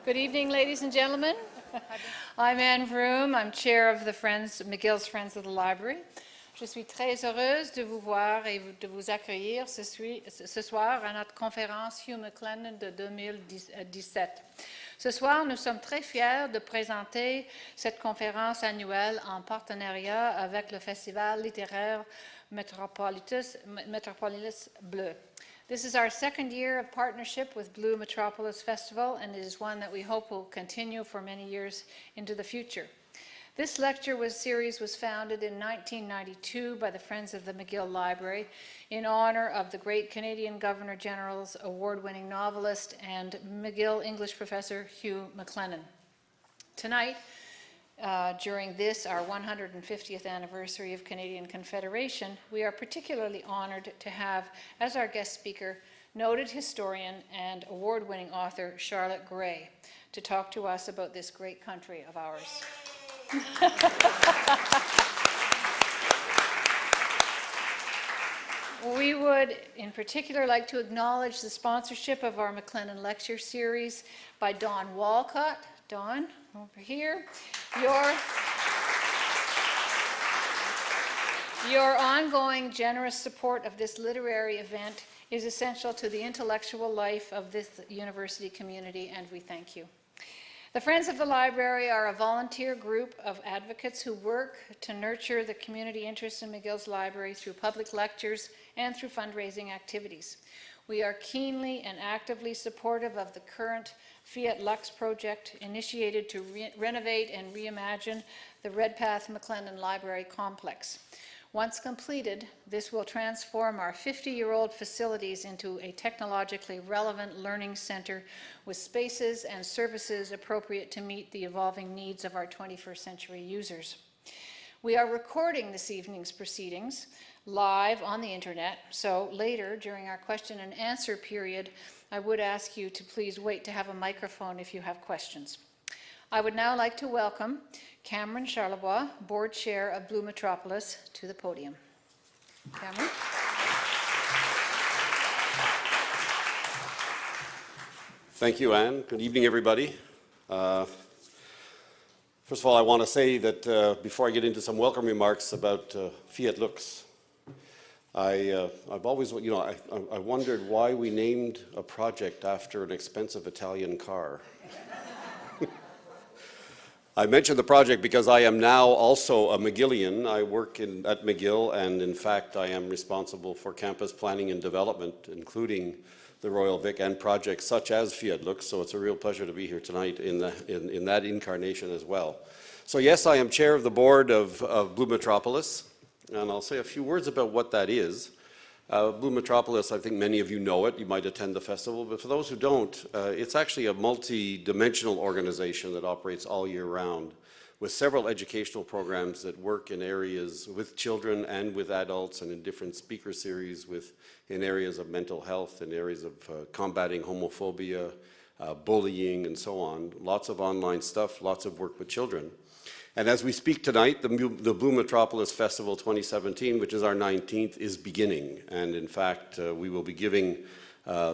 Good evening, ladies and gentlemen. I'm Anne Vroom. I'm chair of the McGill's Friends of the Library. Je suis très heureuse de vous voir et de vous accueillir ce soir à notre conférence Hugh MacLennan de 2017. Ce soir, nous sommes très fiers de présenter cette conférence annuelle en partenariat avec le Festival littéraire Metropolis Bleu. This is our second year of partnership with Blue Metropolis Festival, and it is one that we hope will continue for many years into the future. This lecture series was founded in 1992 by the Friends of the McGill Library in honor of the great Canadian Governor-General's award-winning novelist and McGill English professor Hugh MacLennan. Tonight, during our 150th anniversary of Canadian Confederation, we are particularly honored to have as our guest speaker noted historian and award-winning author Charlotte Gray to talk to us about this great country of ours. We would, in particular, like to acknowledge the sponsorship of our MacLennan Lecture Series by Donald Walcot. Don, over here. Your ongoing generous support of this literary event is essential to the intellectual life of this university community, and we thank you. The Friends of the Library are a volunteer group of advocates who work to nurture the community interest in McGill's library through public lectures and through fundraising activities. We are keenly and actively supportive of the current Fiat Lux project initiated to renovate and reimagine the Redpath MacLennan Library complex. Once completed, this will transform our 50-year-old facilities into a technologically relevant learning center with spaces and services appropriate to meet the evolving needs of our 21st century users. We are recording this evening's proceedings live on the internet, so later during our question and answer period, I would ask you to please wait to have a microphone if you have questions. I would now like to welcome Cameron Charlebois, Board Chair of Blue Metropolis, to the podium. Cameron. Thank you, Anne. Good evening, everybody. First of all, I want to say that before I get into some welcome remarks about Fiat Lux, I've always, I wondered why we named a project after an expensive Italian car. I mentioned the project because I am now also a McGillian. I work at McGill, and in fact, I am responsible for campus planning and development, including the Royal Vic and projects such as Fiat Lux. So it's a real pleasure to be here tonight in that incarnation as well. So yes, I am chair of the board of Blue Metropolis, and I'll say a few words about what that is. Blue Metropolis, I think many of you know it. You might attend the festival, but for those who don't, it's actually a multi-dimensional organization that operates all year round with several educational programs that work in areas with children and with adults and in different speaker series in areas of mental health, in areas of combating homophobia, bullying, and so on. Lots of online stuff, lots of work with children. And as we speak tonight, the Blue Metropolis Festival 2017, which is our 19th, is beginning. And in fact, we will be giving our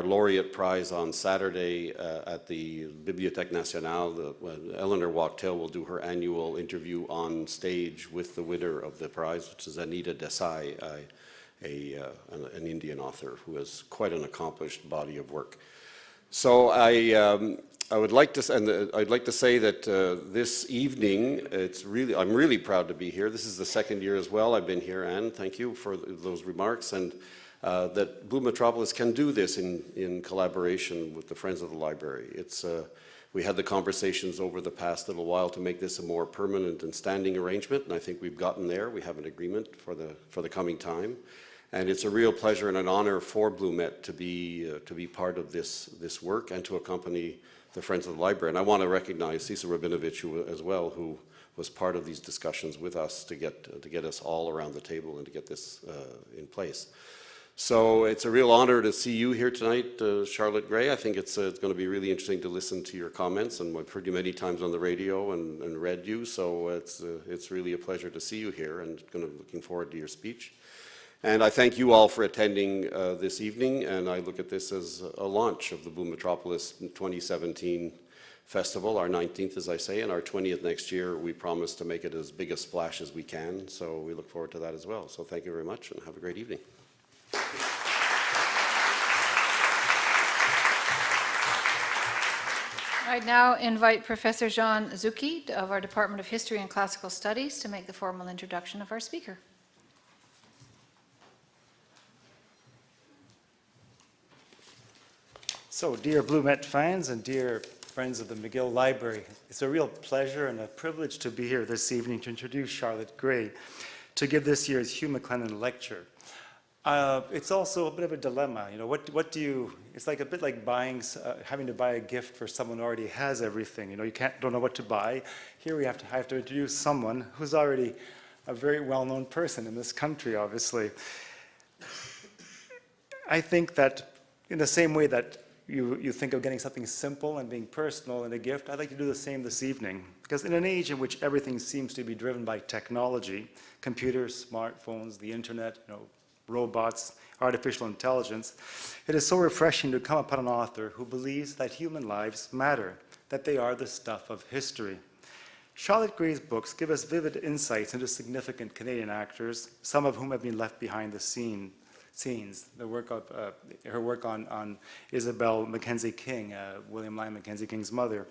laureate prize on Saturday at the Bibliothèque Nationale. Eleanor Wachtel will do her annual interview on stage with the winner of the prize, which is Anita Desai, an Indian author who has quite an accomplished body of work. So I'd like to say that this evening, I'm really proud to be here. This is the second year as well I've been here, Anne. Thank you for those remarks, and that Blue Metropolis can do this in collaboration with the Friends of the Library. We had the conversations over the past little while to make this a more permanent and standing arrangement, and I think we've gotten there. We have an agreement for the coming time. And it's a real pleasure and an honor for Blue Met to be part of this work and to accompany the Friends of the Library. And I want to recognize Cecil Rabinovich as well, who was part of these discussions with us to get us all around the table and to get this in place. So it's a real honor to see you here tonight, Charlotte Gray. I think it's going to be really interesting to listen to your comments, and I've heard you many times on the radio and read you, so it's really a pleasure to see you here, and looking forward to your speech. And I thank you all for attending this evening, and I look at this as a launch of the Blue Metropolis 2017 Festival, our 19th, as I say, and our 20th next year. We promise to make it as big a splash as we can, so we look forward to that as well. So thank you very much, and have a great evening. I now invite Professor Jean Zucchi of our Department of History and Classical Studies to make the formal introduction of our speaker. So, dear Blue Met fans and dear friends of the McGill Library, it's a real pleasure and a privilege to be here this evening to introduce Charlotte Gray to give this year's Hugh MacLennan lecture. It's also a bit of a dilemma. You know, what do you? It's like a bit like buying, having to buy a gift for someone who already has everything. You know, you don't know what to buy. Here I have to introduce someone who's already a very well-known person in this country, obviously. I think that in the same way that you think of getting something simple and being personal in a gift, I'd like to do the same this evening. Because in an age in which everything seems to be driven by technology, computers, smartphones, the internet, robots, artificial intelligence, it is so refreshing to come upon an author who believes that human lives matter, that they are the stuff of history. Charlotte Gray's books give us vivid insights into significant Canadian actors, some of whom have been left behind the scenes. The work of her work on Isabel Mackenzie King, William Lyon Mackenzie King's mother,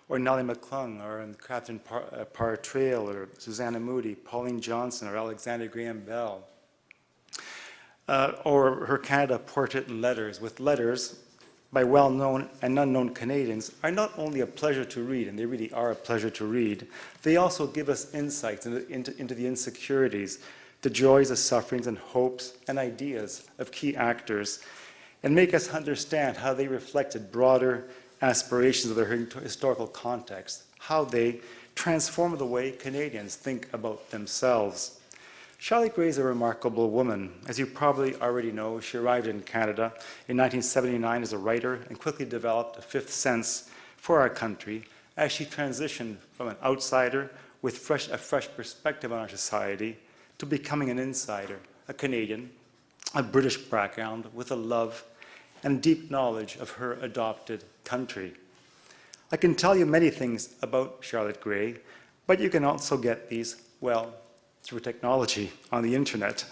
or Nellie McClung, or Catherine Partrail, or Susanna Moody, Pauline Johnson, or Alexander Graham Bell, or her Canada Portrait and Letters, with letters by well-known and unknown Canadians, are not only a pleasure to read, and they really are a pleasure to read, they also give us insights into the insecurities, the joys, the sufferings, and hopes and ideas of key actors, and make us understand how they reflected broader aspirations of their historical context, how they transform the way Canadians think about themselves. Charlotte Gray is a remarkable woman. As you probably already know, she arrived in Canada in 1979 as a writer and quickly developed a fifth sense for our country as she transitioned from an outsider with a fresh perspective on our society to becoming an insider, a Canadian, a British background with a love and deep knowledge of her adopted country. I can tell you many things about Charlotte Gray, but you can also get these, well, through technology on the internet.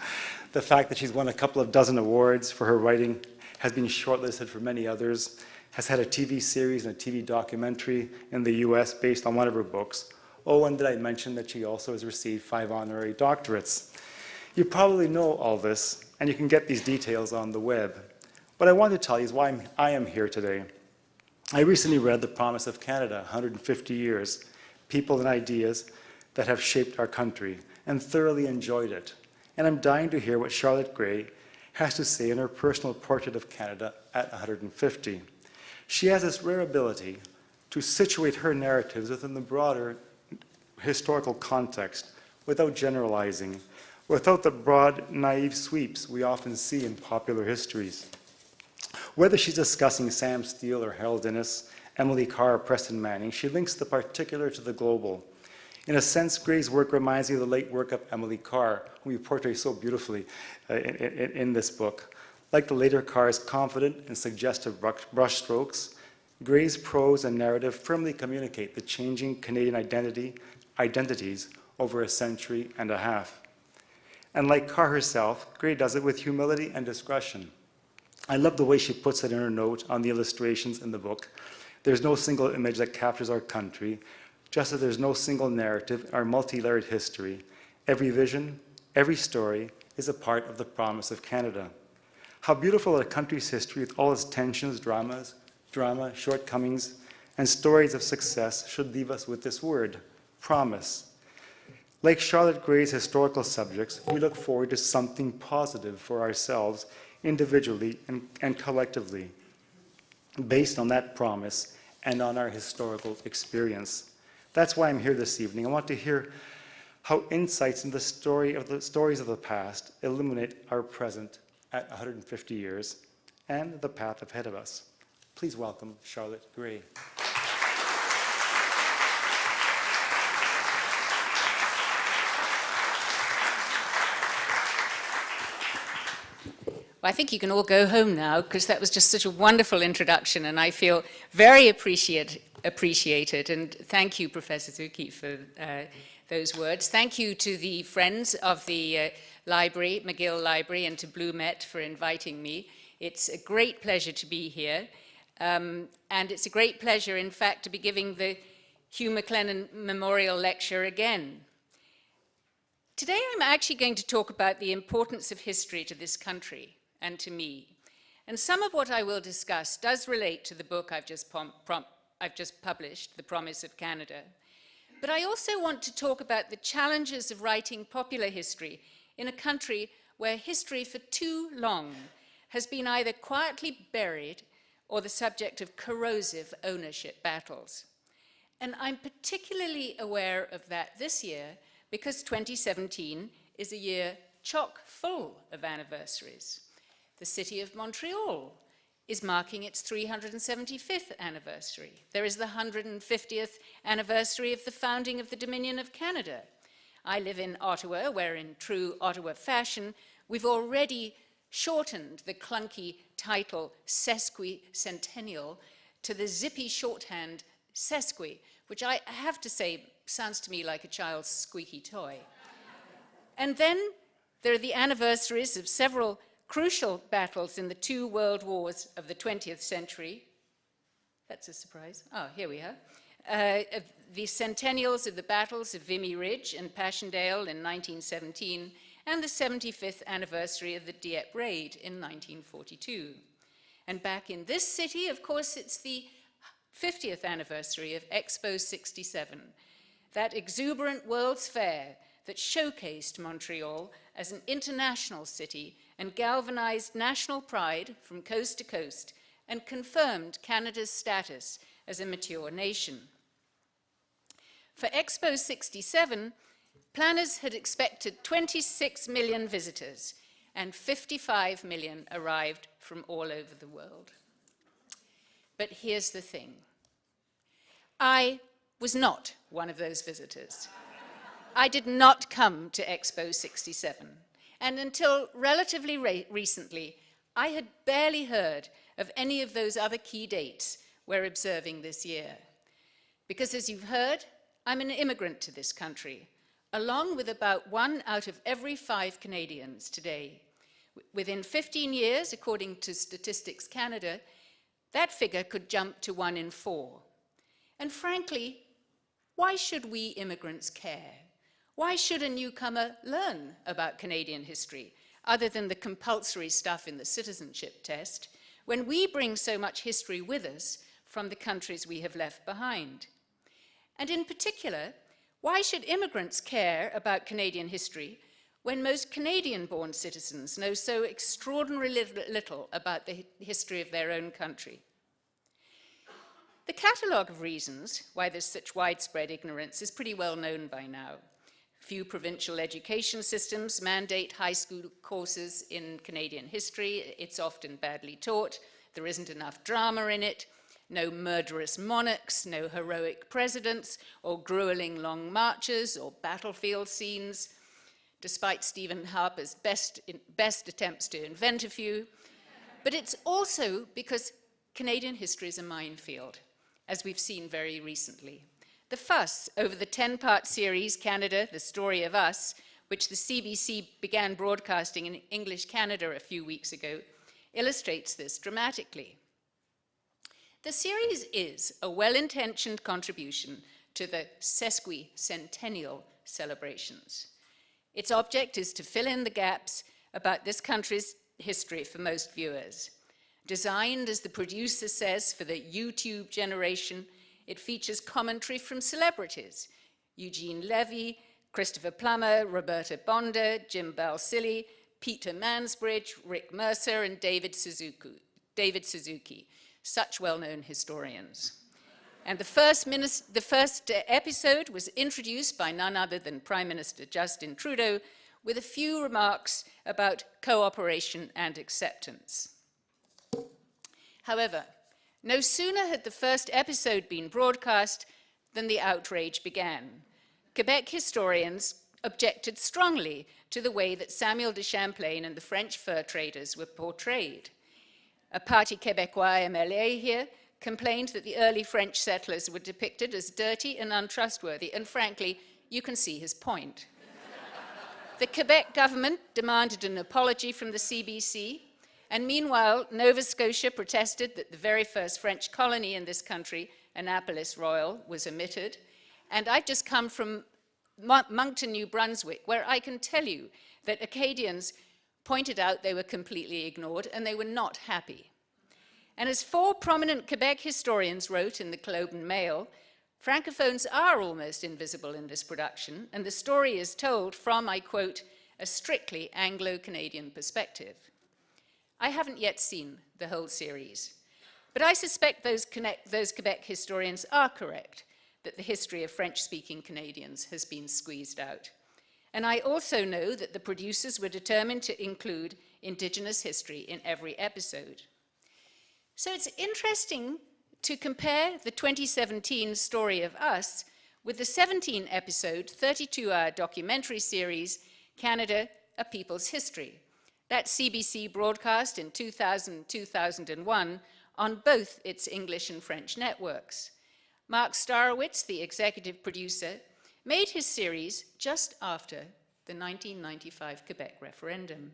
The fact that she's won a couple of dozen awards for her writing, has been shortlisted for many others, has had a TV series and a TV documentary in the US based on one of her books. Oh, and did I mention that she also has received 5 honorary doctorates? You probably know all this, and you can get these details on the web. What I want to tell you is why I am here today. I recently read The Promise of Canada, 150 Years, People and Ideas That Have Shaped Our Country, and thoroughly enjoyed it. And I'm dying to hear what Charlotte Gray has to say in her personal portrait of Canada at 150. She has this rare ability to situate her narratives within the broader historical context without generalizing, without the broad, naive sweeps we often see in popular histories. Whether she's discussing Sam Steele or Harold Innis, Emily Carr or Preston Manning, she links the particular to the global. In a sense, Gray's work reminds me of the late work of Emily Carr, whom you portray so beautifully in this book. Like the later Carr's confident and suggestive brushstrokes, Gray's prose and narrative firmly communicate the changing Canadian identities over a century and a half. And like Carr herself, Gray does it with humility and discretion. I love the way she puts it in her note on the illustrations in the book. There's no single image that captures our country, just as there's no single narrative, our multi-layered history. Every vision, every story is a part of the promise of Canada. How beautiful a country's history with all its tensions, drama, shortcomings, and stories of success should leave us with this word, promise. Like Charlotte Gray's historical subjects, we look forward to something positive for ourselves, individually and collectively, based on that promise and on our historical experience. That's why I'm here this evening. I want to hear how insights in the stories of the past illuminate our present at 150 years and the path ahead of us. Please welcome Charlotte Gray. Well, I think you can all go home now, because that was just such a wonderful introduction, and I feel very appreciated. And thank you, Professor Zucchi, for those words. Thank you to the friends of the library, McGill Library, and to Blue Met for inviting me. It's a great pleasure to be here. And it's a great pleasure, in fact, to be giving the Hugh MacLennan Memorial Lecture again. Today I'm actually going to talk about the importance of history to this country and to me. And some of what I will discuss does relate to the book I've just published, The Promise of Canada. But I also want to talk about the challenges of writing popular history in a country where history for too long has been either quietly buried or the subject of corrosive ownership battles. And I'm particularly aware of that this year because 2017 is a year chock full of anniversaries. The city of Montreal is marking its 375th anniversary. There is the 150th anniversary of the founding of the Dominion of Canada. I live in Ottawa, where in true Ottawa fashion, we've already shortened the clunky title sesquicentennial to the zippy shorthand sesqui, which I have to say sounds to me like a child's squeaky toy. And then there are the anniversaries of several crucial battles in the two world wars of the 20th century. That's a surprise. Oh, here we are. The centennials of the battles of Vimy Ridge and Passchendaele in 1917, and the 75th anniversary of the Dieppe Raid in 1942. And back in this city, of course, it's the 50th anniversary of Expo 67, that exuberant World's Fair that showcased Montreal as an international city and galvanized national pride from coast to coast and confirmed Canada's status as a mature nation. For Expo 67, planners had expected 26 million visitors, and 55 million arrived from all over the world. But here's the thing. I was not one of those visitors. I did not come to Expo 67. And until relatively recently, I had barely heard of any of those other key dates we're observing this year. Because as you've heard, I'm an immigrant to this country, along with about 1 out of every 5 Canadians today. Within 15 years, according to Statistics Canada, that figure could jump to 1 in 4. And frankly, why should we immigrants care? Why should a newcomer learn about Canadian history, other than the compulsory stuff in the citizenship test, when we bring so much history with us from the countries we have left behind? And in particular, why should immigrants care about Canadian history when most Canadian-born citizens know so extraordinarily little about the history of their own country? The catalogue of reasons why there's such widespread ignorance is pretty well known by now. Few provincial education systems mandate high school courses in Canadian history. It's often badly taught. There isn't enough drama in it. No murderous monarchs, no heroic presidents, or grueling long marches or battlefield scenes, despite Stephen Harper's best attempts to invent a few. But it's also because Canadian history is a minefield, as we've seen very recently. The fuss over the 10-part series, Canada, The Story of Us, which the CBC began broadcasting in English Canada a few weeks ago, illustrates this dramatically. The series is a well-intentioned contribution to the sesquicentennial celebrations. Its object is to fill in the gaps about this country's history for most viewers. Designed, as the producer says, for the YouTube generation, it features commentary from celebrities: Eugene Levy, Christopher Plummer, Roberta Bonda, Jim Balsillie, Peter Mansbridge, Rick Mercer, and David Suzuki, such well-known historians. And the first episode was introduced by none other than Prime Minister Justin Trudeau, with a few remarks about cooperation and acceptance. However, no sooner had the first episode been broadcast than the outrage began. Quebec historians objected strongly to the way that Samuel de Champlain and the French fur traders were portrayed. A Parti Québécois MLA here complained that the early French settlers were depicted as dirty and untrustworthy, and frankly, you can see his point. The Quebec government demanded an apology from the CBC, and meanwhile, Nova Scotia protested that the very first French colony in this country, Annapolis Royal, was omitted. And I've just come from Moncton, New Brunswick, where I can tell you that Acadians pointed out they were completely ignored and they were not happy. And as 4 prominent Quebec historians wrote in the Globe and Mail, Francophones are almost invisible in this production, and the story is told from, I quote, a strictly Anglo-Canadian perspective. I haven't yet seen the whole series, but I suspect those Quebec historians are correct, that the history of French-speaking Canadians has been squeezed out. And I also know that the producers were determined to include Indigenous history in every episode. So it's interesting to compare the 2017 Story of Us with the 17-episode, 32-hour documentary series, Canada, A People's History. That CBC broadcast in 2000-2001 on both its English and French networks. Mark Starowitz, the executive producer, made his series just after the 1995 Quebec referendum,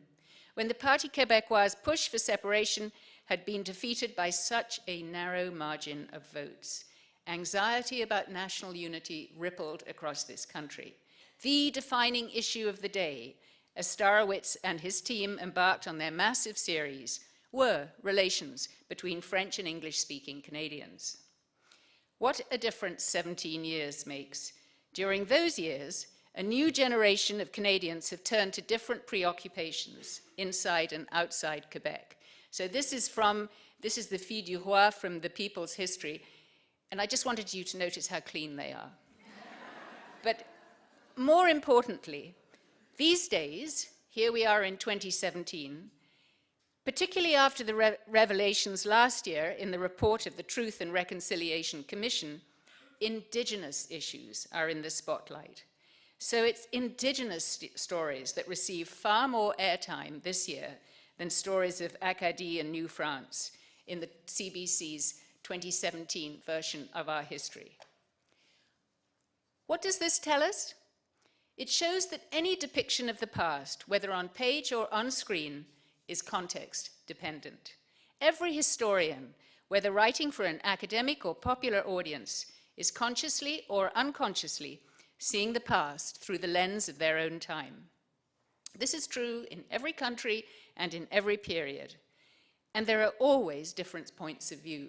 when the Parti Québécois' push for separation had been defeated by such a narrow margin of votes. Anxiety about national unity rippled across this country. The defining issue of the day, as Starowitz and his team embarked on their massive series, were relations between French and English-speaking Canadians. What a difference 17 years makes. During those years, a new generation of Canadians have turned to different preoccupations inside and outside Quebec. So this is the Fille du Roi from the People's History, and I just wanted you to notice how clean they are. But more importantly, these days, here we are in 2017, particularly after the revelations last year in the report of the Truth and Reconciliation Commission, Indigenous issues are in the spotlight. So it's Indigenous stories that receive far more airtime this year than stories of Acadie and New France in the CBC's 2017 version of our history. What does this tell us? It shows that any depiction of the past, whether on page or on screen, is context dependent. Every historian, whether writing for an academic or popular audience, is consciously or unconsciously seeing the past through the lens of their own time. This is true in every country and in every period, and there are always different points of view.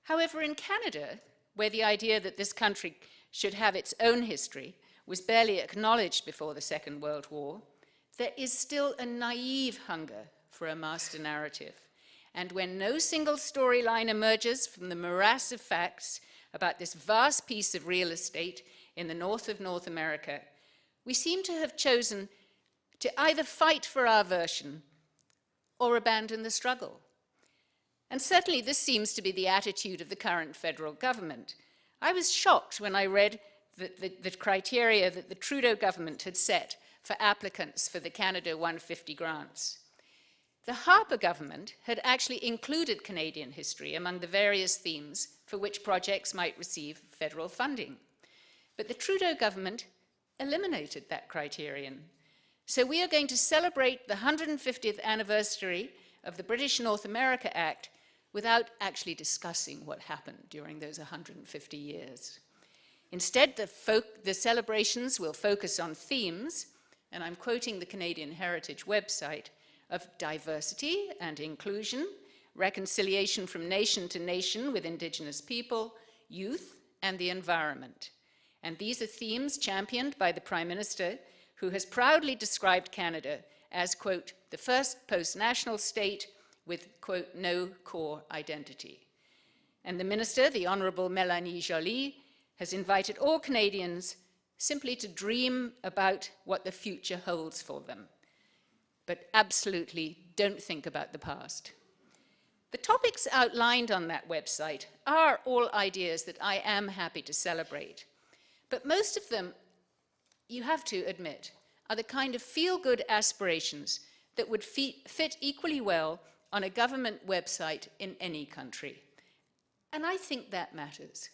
However, in Canada, where the idea that this country should have its own history was barely acknowledged before the Second World War, there is still a naive hunger for a master narrative. And when no single storyline emerges from the morass of facts about this vast piece of real estate in the north of North America, we seem to have chosen to either fight for our version or abandon the struggle. And certainly this seems to be the attitude of the current federal government. I was shocked when I read the criteria that the Trudeau government had set for applicants for the Canada 150 grants. The Harper government had actually included Canadian history among the various themes for which projects might receive federal funding. But the Trudeau government eliminated that criterion. So we are going to celebrate the 150th anniversary of the British North America Act without actually discussing what happened during those 150 years. Instead, the celebrations will focus on themes, and I'm quoting the Canadian Heritage website, of diversity and inclusion, reconciliation from nation to nation with Indigenous people, youth, and the environment. And these are themes championed by the Prime Minister, who has proudly described Canada as, quote, the first post-national state with, quote, no core identity. And the Minister, the Honourable Mélanie Joly, has invited all Canadians simply to dream about what the future holds for them, but absolutely don't think about the past. The topics outlined on that website are all ideas that I am happy to celebrate, but most of them you have to admit, are the kind of feel-good aspirations that would fit equally well on a government website in any country. And I think that matters.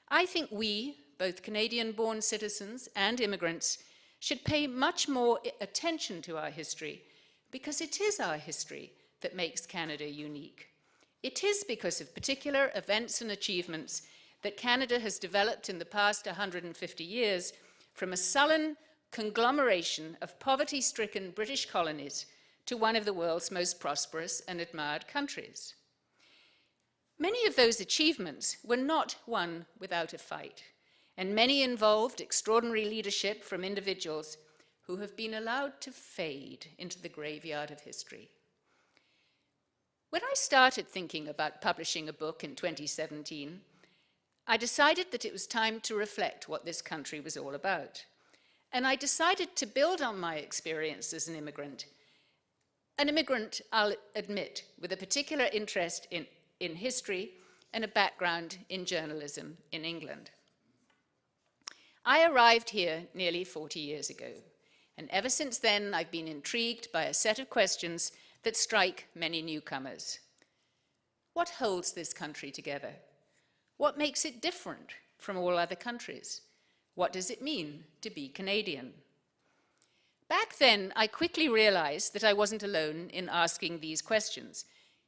I think we, both Canadian-born citizens and immigrants, should pay much more attention to our history, because it is our history that makes Canada unique. It is because of particular events and achievements that Canada has developed in the past 150 years from a sullen conglomeration of poverty-stricken British colonies to one of the world's most prosperous and admired countries. Many of those achievements were not won without a fight, and many involved extraordinary leadership from individuals who have been allowed to fade into the graveyard of history. When I started thinking about publishing a book in 2017, I decided that it was time to reflect what this country was all about. And I decided to build on my experience as an immigrant, I'll admit, with a particular interest in history and a background in journalism in England. I arrived here nearly 40 years ago, and ever since then I've been intrigued by a set of questions that strike many newcomers. What holds this country together? What makes it different from all other countries? What does it mean to be Canadian? Back then, I quickly realized that I wasn't alone in asking these questions.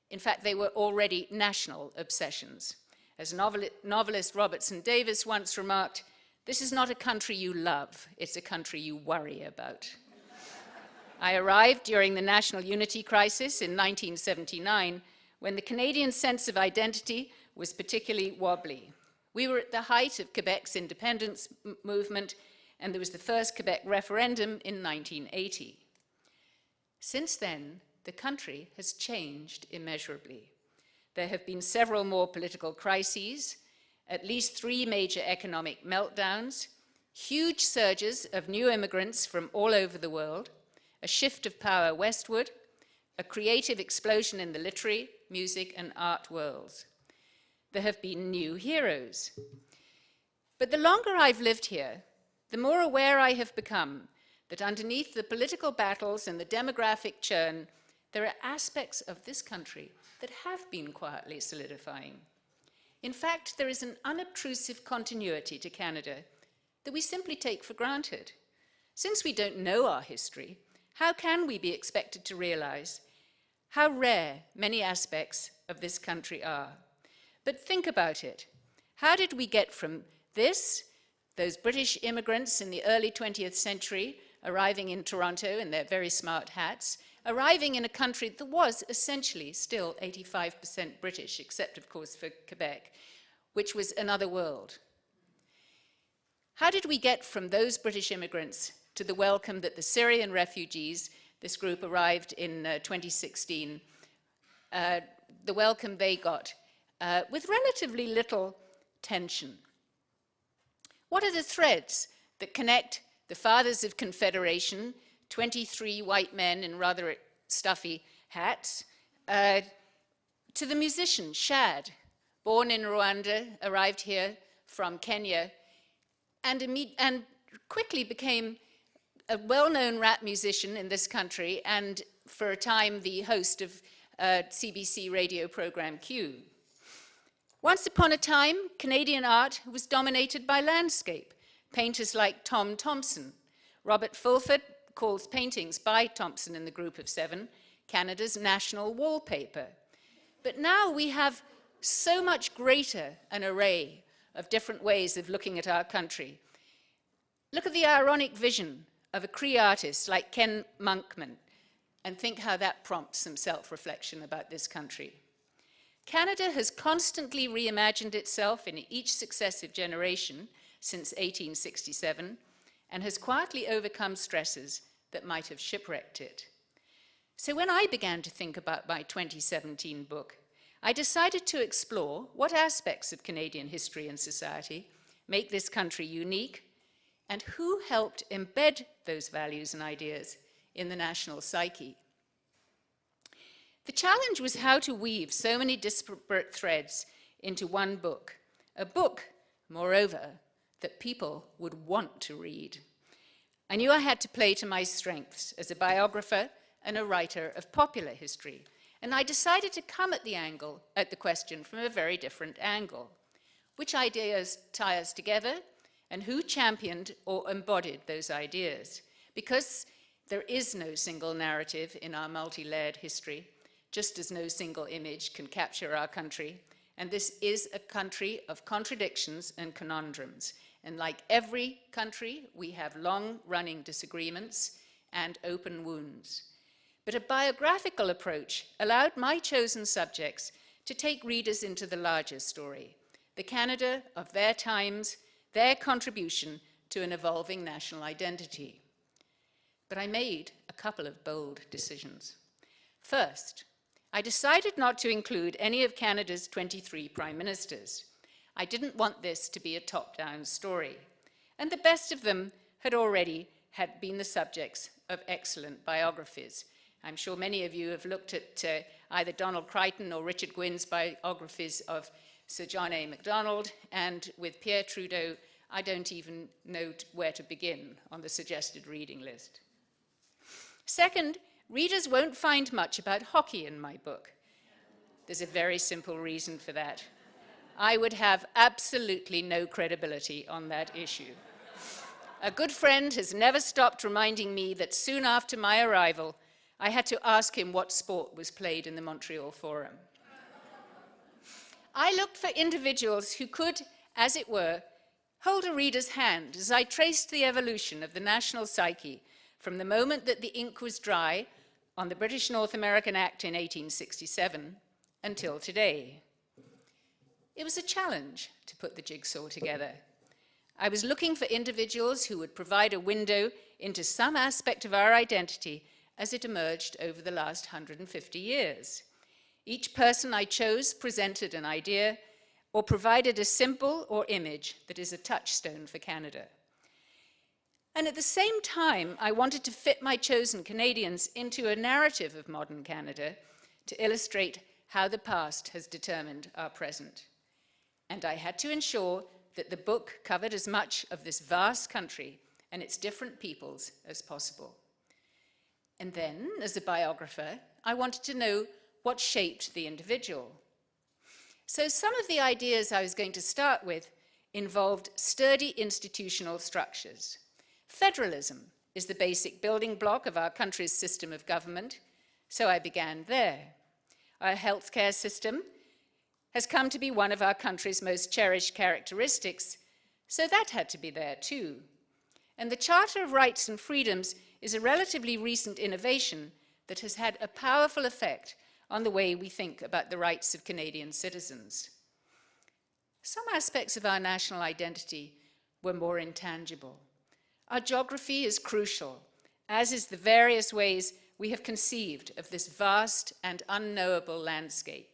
In fact, they were already national obsessions. As novelist Robertson Davis once remarked, "This is not a country you love, it's a country you worry about." I arrived during the national unity crisis in 1979, when the Canadian sense of identity was particularly wobbly. We were at the height of Quebec's independence movement, and there was the first Quebec referendum in 1980. Since then, the country has changed immeasurably. There have been several more political crises, at least 3 major economic meltdowns, huge surges of new immigrants from all over the world, a shift of power westward, a creative explosion in the literary, music, and art worlds. There have been new heroes. But the longer I've lived here, the more aware I have become that underneath the political battles and the demographic churn, there are aspects of this country that have been quietly solidifying. In fact, there is an unobtrusive continuity to Canada that we simply take for granted. Since we don't know our history, how can we be expected to realize how rare many aspects of this country are? But think about it. How did we get from those British immigrants in the early 20th century, arriving in Toronto in their very smart hats, arriving in a country that was essentially still 85% British, except of course for Quebec, which was another world? How did we get from those British immigrants to the welcome that the Syrian refugees, this group arrived in 2016, the welcome they got with relatively little tension? What are the threads that connect the Fathers of Confederation, 23 white men in rather stuffy hats, to the musician Shad, born in Rwanda, arrived here from Kenya, and quickly became a well-known rap musician in this country, and for a time the host of CBC radio program Q. Once upon a time, Canadian art was dominated by landscape, painters like Tom Thomson. Robert Fulford calls paintings by Thomson in the Group of 7 Canada's national wallpaper. But now we have so much greater an array of different ways of looking at our country. Look at the ironic vision of a Cree artist like Ken Monkman and think how that prompts some self-reflection about this country. Canada has constantly reimagined itself in each successive generation since 1867 and has quietly overcome stresses that might have shipwrecked it. So when I began to think about my 2017 book, I decided to explore what aspects of Canadian history and society make this country unique and who helped embed those values and ideas in the national psyche. The challenge was how to weave so many disparate threads into one book, a book, moreover, that people would want to read. I knew I had to play to my strengths as a biographer and a writer of popular history, and I decided to come at the question from a very different angle. Which ideas tie us together, and who championed or embodied those ideas? Because there is no single narrative in our multi-layered history, just as no single image can capture our country, and this is a country of contradictions and conundrums. And like every country, we have long-running disagreements and open wounds. But a biographical approach allowed my chosen subjects to take readers into the larger story, the Canada of their times, their contribution to an evolving national identity. But I made a couple of bold decisions. First, I decided not to include any of Canada's 23 prime ministers. I didn't want this to be a top-down story, and the best of them had been the subjects of excellent biographies. I'm sure many of you have looked at either Donald Crichton or Richard Gwynne's biographies of Sir John A. Macdonald, and with Pierre Trudeau, I don't even know where to begin on the suggested reading list. Second, readers won't find much about hockey in my book. There's a very simple reason for that. I would have absolutely no credibility on that issue. A good friend has never stopped reminding me that soon after my arrival, I had to ask him what sport was played in the Montreal Forum. I looked for individuals who could, as it were, hold a reader's hand as I traced the evolution of the national psyche from the moment that the ink was dry on the British North American Act in 1867 until today. It was a challenge to put the jigsaw together. I was looking for individuals who would provide a window into some aspect of our identity as it emerged over the last 150 years. Each person I chose presented an idea or provided a symbol or image that is a touchstone for Canada. And at the same time, I wanted to fit my chosen Canadians into a narrative of modern Canada to illustrate how the past has determined our present. And I had to ensure that the book covered as much of this vast country and its different peoples as possible. And then, as a biographer, I wanted to know what shaped the individual. So some of the ideas I was going to start with involved sturdy institutional structures. Federalism is the basic building block of our country's system of government, so I began there. Our healthcare system has come to be one of our country's most cherished characteristics, so that had to be there too. And the Charter of Rights and Freedoms is a relatively recent innovation that has had a powerful effect on the way we think about the rights of Canadian citizens. Some aspects of our national identity were more intangible. Our geography is crucial, as is the various ways we have conceived of this vast and unknowable landscape.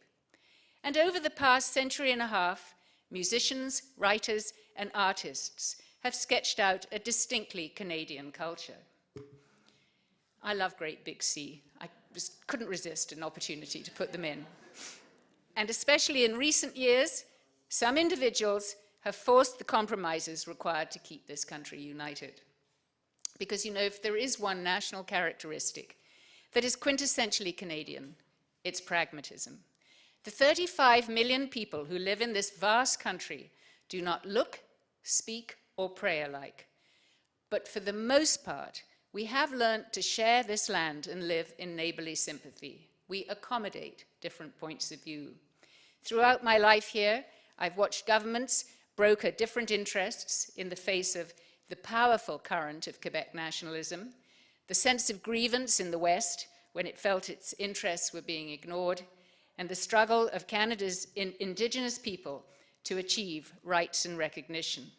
And over the past century and a half, musicians, writers, and artists have sketched out a distinctly Canadian culture. I love Great Big Sea. I just couldn't resist an opportunity to put them in. And especially in recent years, some individuals have forced the compromises required to keep this country united. Because, you know, if there is one national characteristic that is quintessentially Canadian, it's pragmatism. The 35 million people who live in this vast country do not look, speak, or pray alike. But for the most part, we have learnt to share this land and live in neighborly sympathy. We accommodate different points of view. Throughout my life here, I've watched governments broker different interests in the face of the powerful current of Quebec nationalism, the sense of grievance in the West when it felt its interests were being ignored, and the struggle of Canada's Indigenous people to achieve rights and recognition.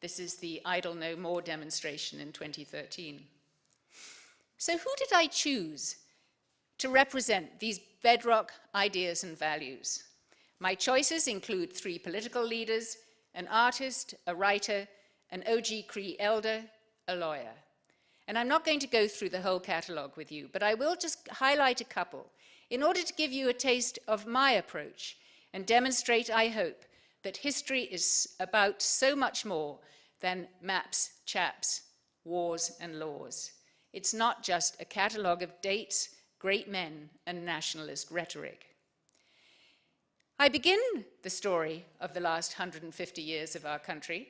This is the Idle No More demonstration in 2013. So who did I choose to represent these bedrock ideas and values? My choices include 3 political leaders, an artist, a writer, an OG Cree elder, a lawyer. And I'm not going to go through the whole catalogue with you, but I will just highlight a couple in order to give you a taste of my approach and demonstrate, I hope, that history is about so much more than maps, chaps, wars, and laws. It's not just a catalogue of dates, great men, and nationalist rhetoric. I begin the story of the last 150 years of our country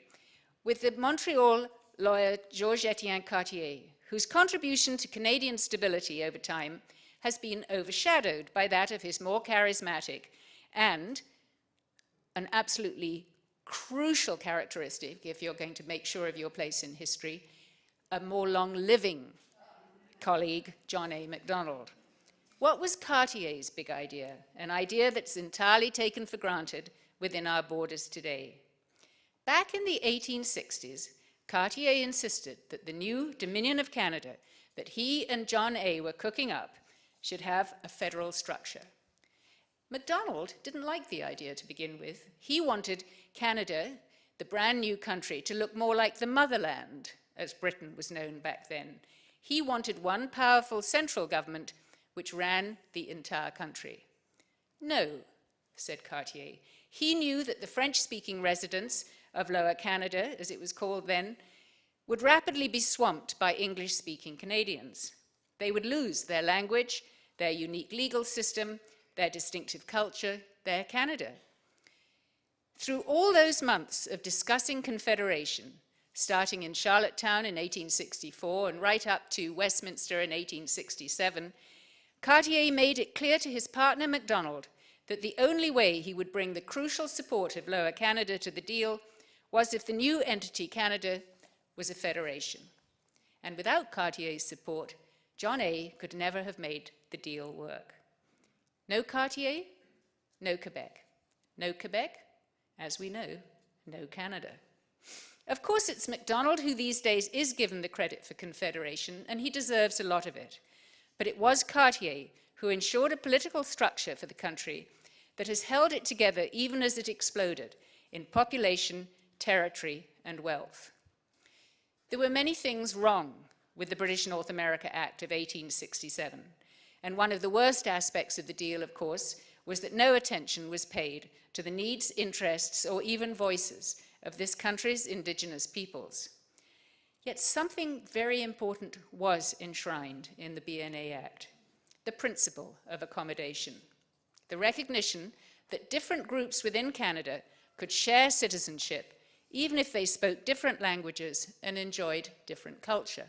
with the Montreal lawyer Georges-Étienne Cartier, whose contribution to Canadian stability over time has been overshadowed by that of his more charismatic and an absolutely crucial characteristic, if you're going to make sure of your place in history, a more long-living colleague, John A. Macdonald. What was Cartier's big idea? An idea that's entirely taken for granted within our borders today. Back in the 1860s, Cartier insisted that the new Dominion of Canada that he and John A. were cooking up should have a federal structure. Macdonald didn't like the idea to begin with. He wanted Canada, the brand new country, to look more like the motherland, as Britain was known back then. He wanted one powerful central government which ran the entire country. No, said Cartier. He knew that the French-speaking residents of Lower Canada, as it was called then, would rapidly be swamped by English-speaking Canadians. They would lose their language, their unique legal system, their distinctive culture, their Canada. Through all those months of discussing Confederation, starting in Charlottetown in 1864 and right up to Westminster in 1867, Cartier made it clear to his partner Macdonald that the only way he would bring the crucial support of Lower Canada to the deal was if the new entity, Canada, was a federation. And without Cartier's support, John A. could never have made the deal work. No Cartier, no Quebec. No Quebec, as we know, no Canada. Of course, it's Macdonald who these days is given the credit for Confederation, and he deserves a lot of it. But it was Cartier who ensured a political structure for the country that has held it together even as it exploded in population, territory, and wealth. There were many things wrong with the British North America Act of 1867, and one of the worst aspects of the deal, of course, was that no attention was paid to the needs, interests, or even voices of this country's Indigenous peoples. Yet something very important was enshrined in the BNA Act, the principle of accommodation, the recognition that different groups within Canada could share citizenship even if they spoke different languages and enjoyed different culture.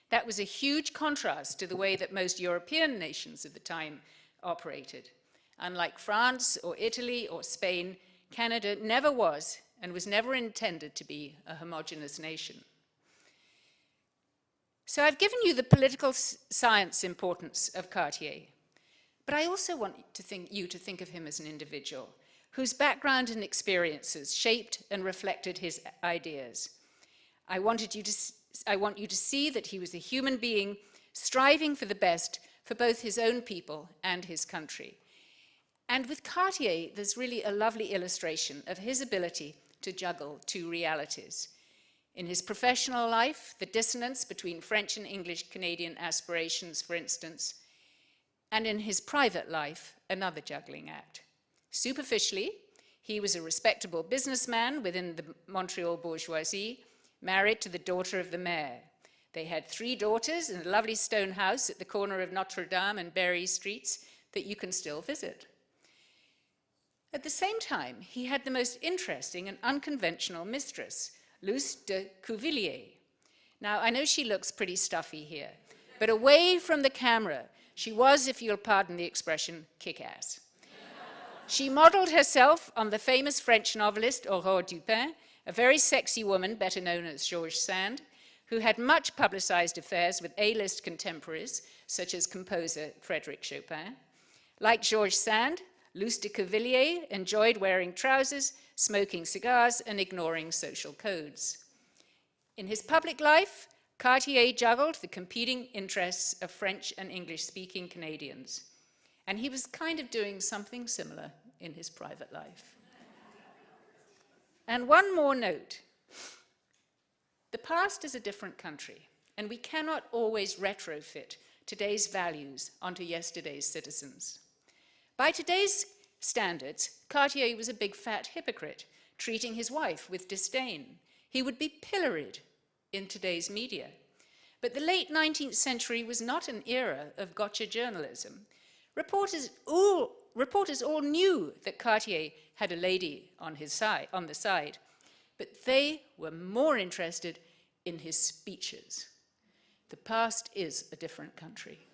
That was a huge contrast to the way that most European nations of the time operated. Unlike France or Italy or Spain, Canada never was and was never intended to be a homogeneous nation. So I've given you the political science importance of Cartier, but I also want you to think of him as an individual whose background and experiences shaped and reflected his ideas. I want you to see that he was a human being striving for the best for both his own people and his country. And with Cartier, there's really a lovely illustration of his ability to juggle two realities. In his professional life, the dissonance between French and English Canadian aspirations, for instance, and in his private life, another juggling act. Superficially, he was a respectable businessman within the Montreal bourgeoisie, married to the daughter of the mayor. They had 3 daughters in a lovely stone house at the corner of Notre Dame and Berry Streets that you can still visit. At the same time, he had the most interesting and unconventional mistress, Luce de Cuvillier. Now, I know she looks pretty stuffy here, but away from the camera, she was, if you'll pardon the expression, kick-ass. She modeled herself on the famous French novelist Aurore Dupin, a very sexy woman, better known as Georges Sand, who had much publicized affairs with A-list contemporaries, such as composer Frédéric Chopin. Like Georges Sand, Luce de Cuvillier enjoyed wearing trousers, smoking cigars, and ignoring social codes. In his public life, Cartier juggled the competing interests of French and English-speaking Canadians. And he was kind of doing something similar in his private life. And one more note. The past is a different country, and we cannot always retrofit today's values onto yesterday's citizens. By today's standards, Cartier was a big fat hypocrite, treating his wife with disdain. He would be pilloried in today's media. But the late 19th century was not an era of gotcha journalism. Reporters all knew that Cartier had a lady on the side, but they were more interested in his speeches. The past is a different country.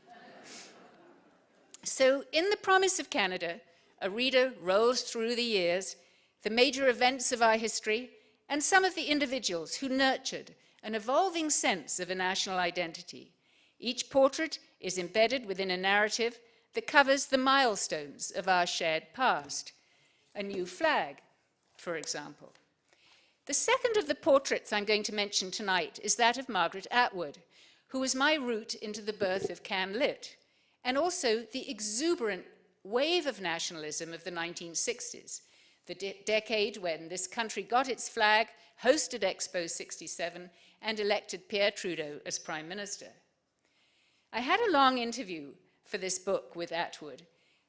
So in The Promise of Canada, a reader rolls through the years, the major events of our history, and some of the individuals who nurtured an evolving sense of a national identity. Each portrait is embedded within a narrative that covers the milestones of our shared past. A new flag, for example. The second of the portraits I'm going to mention tonight is that of Margaret Atwood, who was my route into the birth of Can Lit, and also the exuberant wave of nationalism of the 1960s, the decade when this country got its flag, hosted Expo 67, and elected Pierre Trudeau as Prime Minister. I had a long interview for this book with Atwood,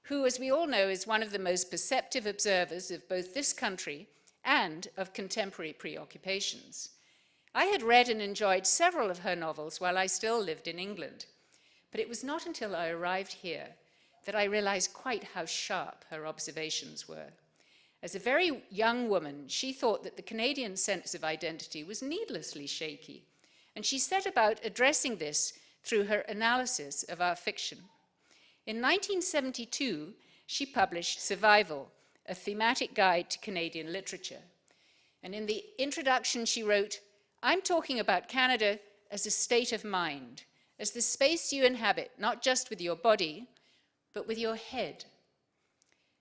who, as we all know, is one of the most perceptive observers of both this country and of contemporary preoccupations. I had read and enjoyed several of her novels while I still lived in England, but it was not until I arrived here that I realized quite how sharp her observations were. As a very young woman, she thought that the Canadian sense of identity was needlessly shaky, and she set about addressing this through her analysis of our fiction. In 1972, she published Survival, a thematic guide to Canadian literature. And in the introduction, she wrote, "I'm talking about Canada as a state of mind, as the space you inhabit, not just with your body, but with your head."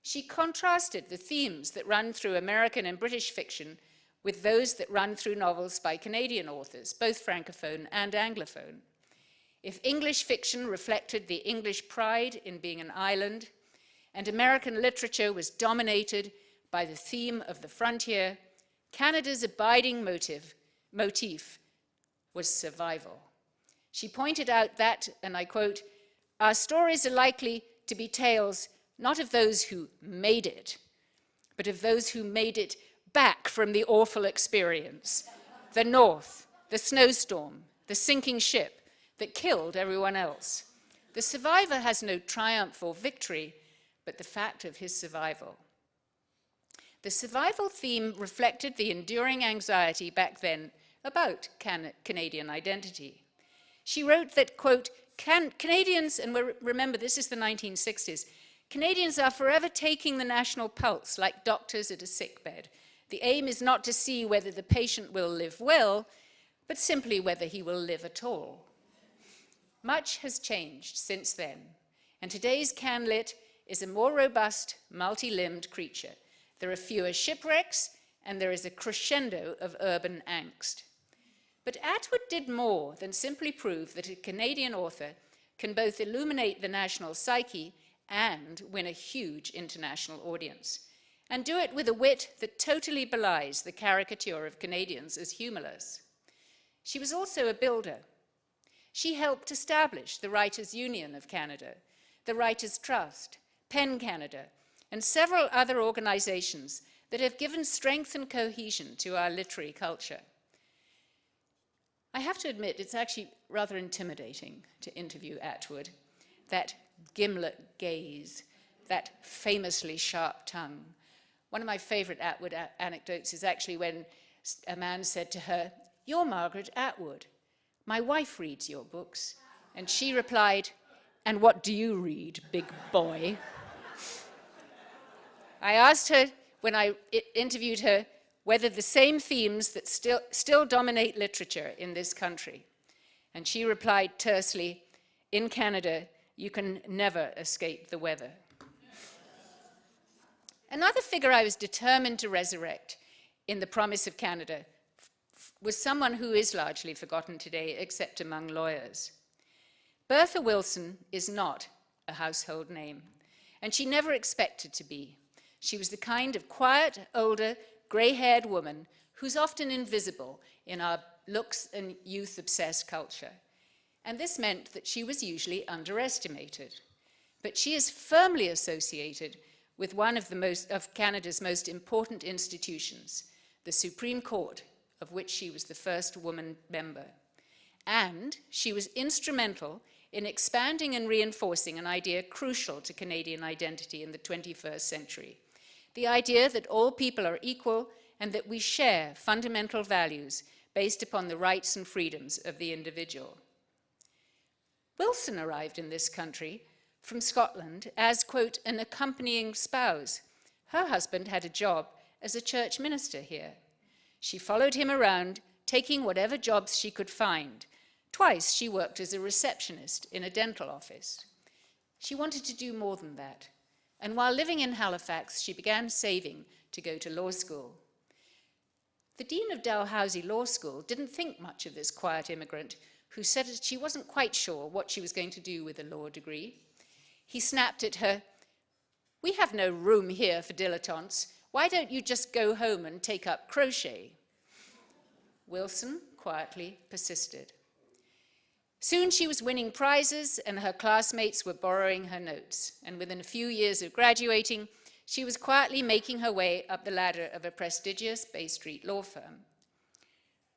She contrasted the themes that run through American and British fiction with those that run through novels by Canadian authors, both Francophone and Anglophone. If English fiction reflected the English pride in being an island, and American literature was dominated by the theme of the frontier, Canada's abiding motif was survival. She pointed out that, and I quote, "Our stories are likely to be tales not of those who made it, but of those who made it back from the awful experience, the North, the snowstorm, the sinking ship that killed everyone else. The survivor has no triumph or victory, but the fact of his survival." The survival theme reflected the enduring anxiety back then about Canadian identity. She wrote that, quote, Canadians, and remember this is the 1960s, Canadians are forever taking the national pulse like doctors at a sickbed. The aim is not to see whether the patient will live well, but simply whether he will live at all. Much has changed since then, and today's Can Lit is a more robust, multi-limbed creature. There are fewer shipwrecks, and there is a crescendo of urban angst. But Atwood did more than simply prove that a Canadian author can both illuminate the national psyche and win a huge international audience, and do it with a wit that totally belies the caricature of Canadians as humorless. She was also a builder. She helped establish the Writers' Union of Canada, the Writers' Trust, PEN Canada, and several other organizations that have given strength and cohesion to our literary culture. I have to admit, it's actually rather intimidating to interview Atwood. That gimlet gaze, that famously sharp tongue. One of my favorite Atwood anecdotes is actually when a man said to her, "You're Margaret Atwood. My wife reads your books." And she replied, "And what do you read, big boy?" I asked her, when I interviewed her, whether the same themes that still dominate literature in this country. And she replied tersely, "In Canada, you can never escape the weather." Another figure I was determined to resurrect in The Promise of Canada was someone who is largely forgotten today, except among lawyers. Bertha Wilson is not a household name, and she never expected to be. She was the kind of quiet, older, gray-haired woman who's often invisible in our looks and youth-obsessed culture. And this meant that she was usually underestimated. But she is firmly associated with one of Canada's most important institutions, the Supreme Court, of which she was the first woman member. And she was instrumental in expanding and reinforcing an idea crucial to Canadian identity in the 21st century, the idea that all people are equal and that we share fundamental values based upon the rights and freedoms of the individual. Wilson arrived in this country from Scotland as, quote, an accompanying spouse. Her husband had a job as a church minister here. She followed him around, taking whatever jobs she could find. Twice she worked as a receptionist in a dental office. She wanted to do more than that. And while living in Halifax, she began saving to go to law school. The dean of Dalhousie Law School didn't think much of this quiet immigrant who said that she wasn't quite sure what she was going to do with a law degree. He snapped at her, "We have no room here for dilettantes. Why don't you just go home and take up crochet?" Wilson quietly persisted. Soon she was winning prizes and her classmates were borrowing her notes. And within a few years of graduating, she was quietly making her way up the ladder of a prestigious Bay Street law firm.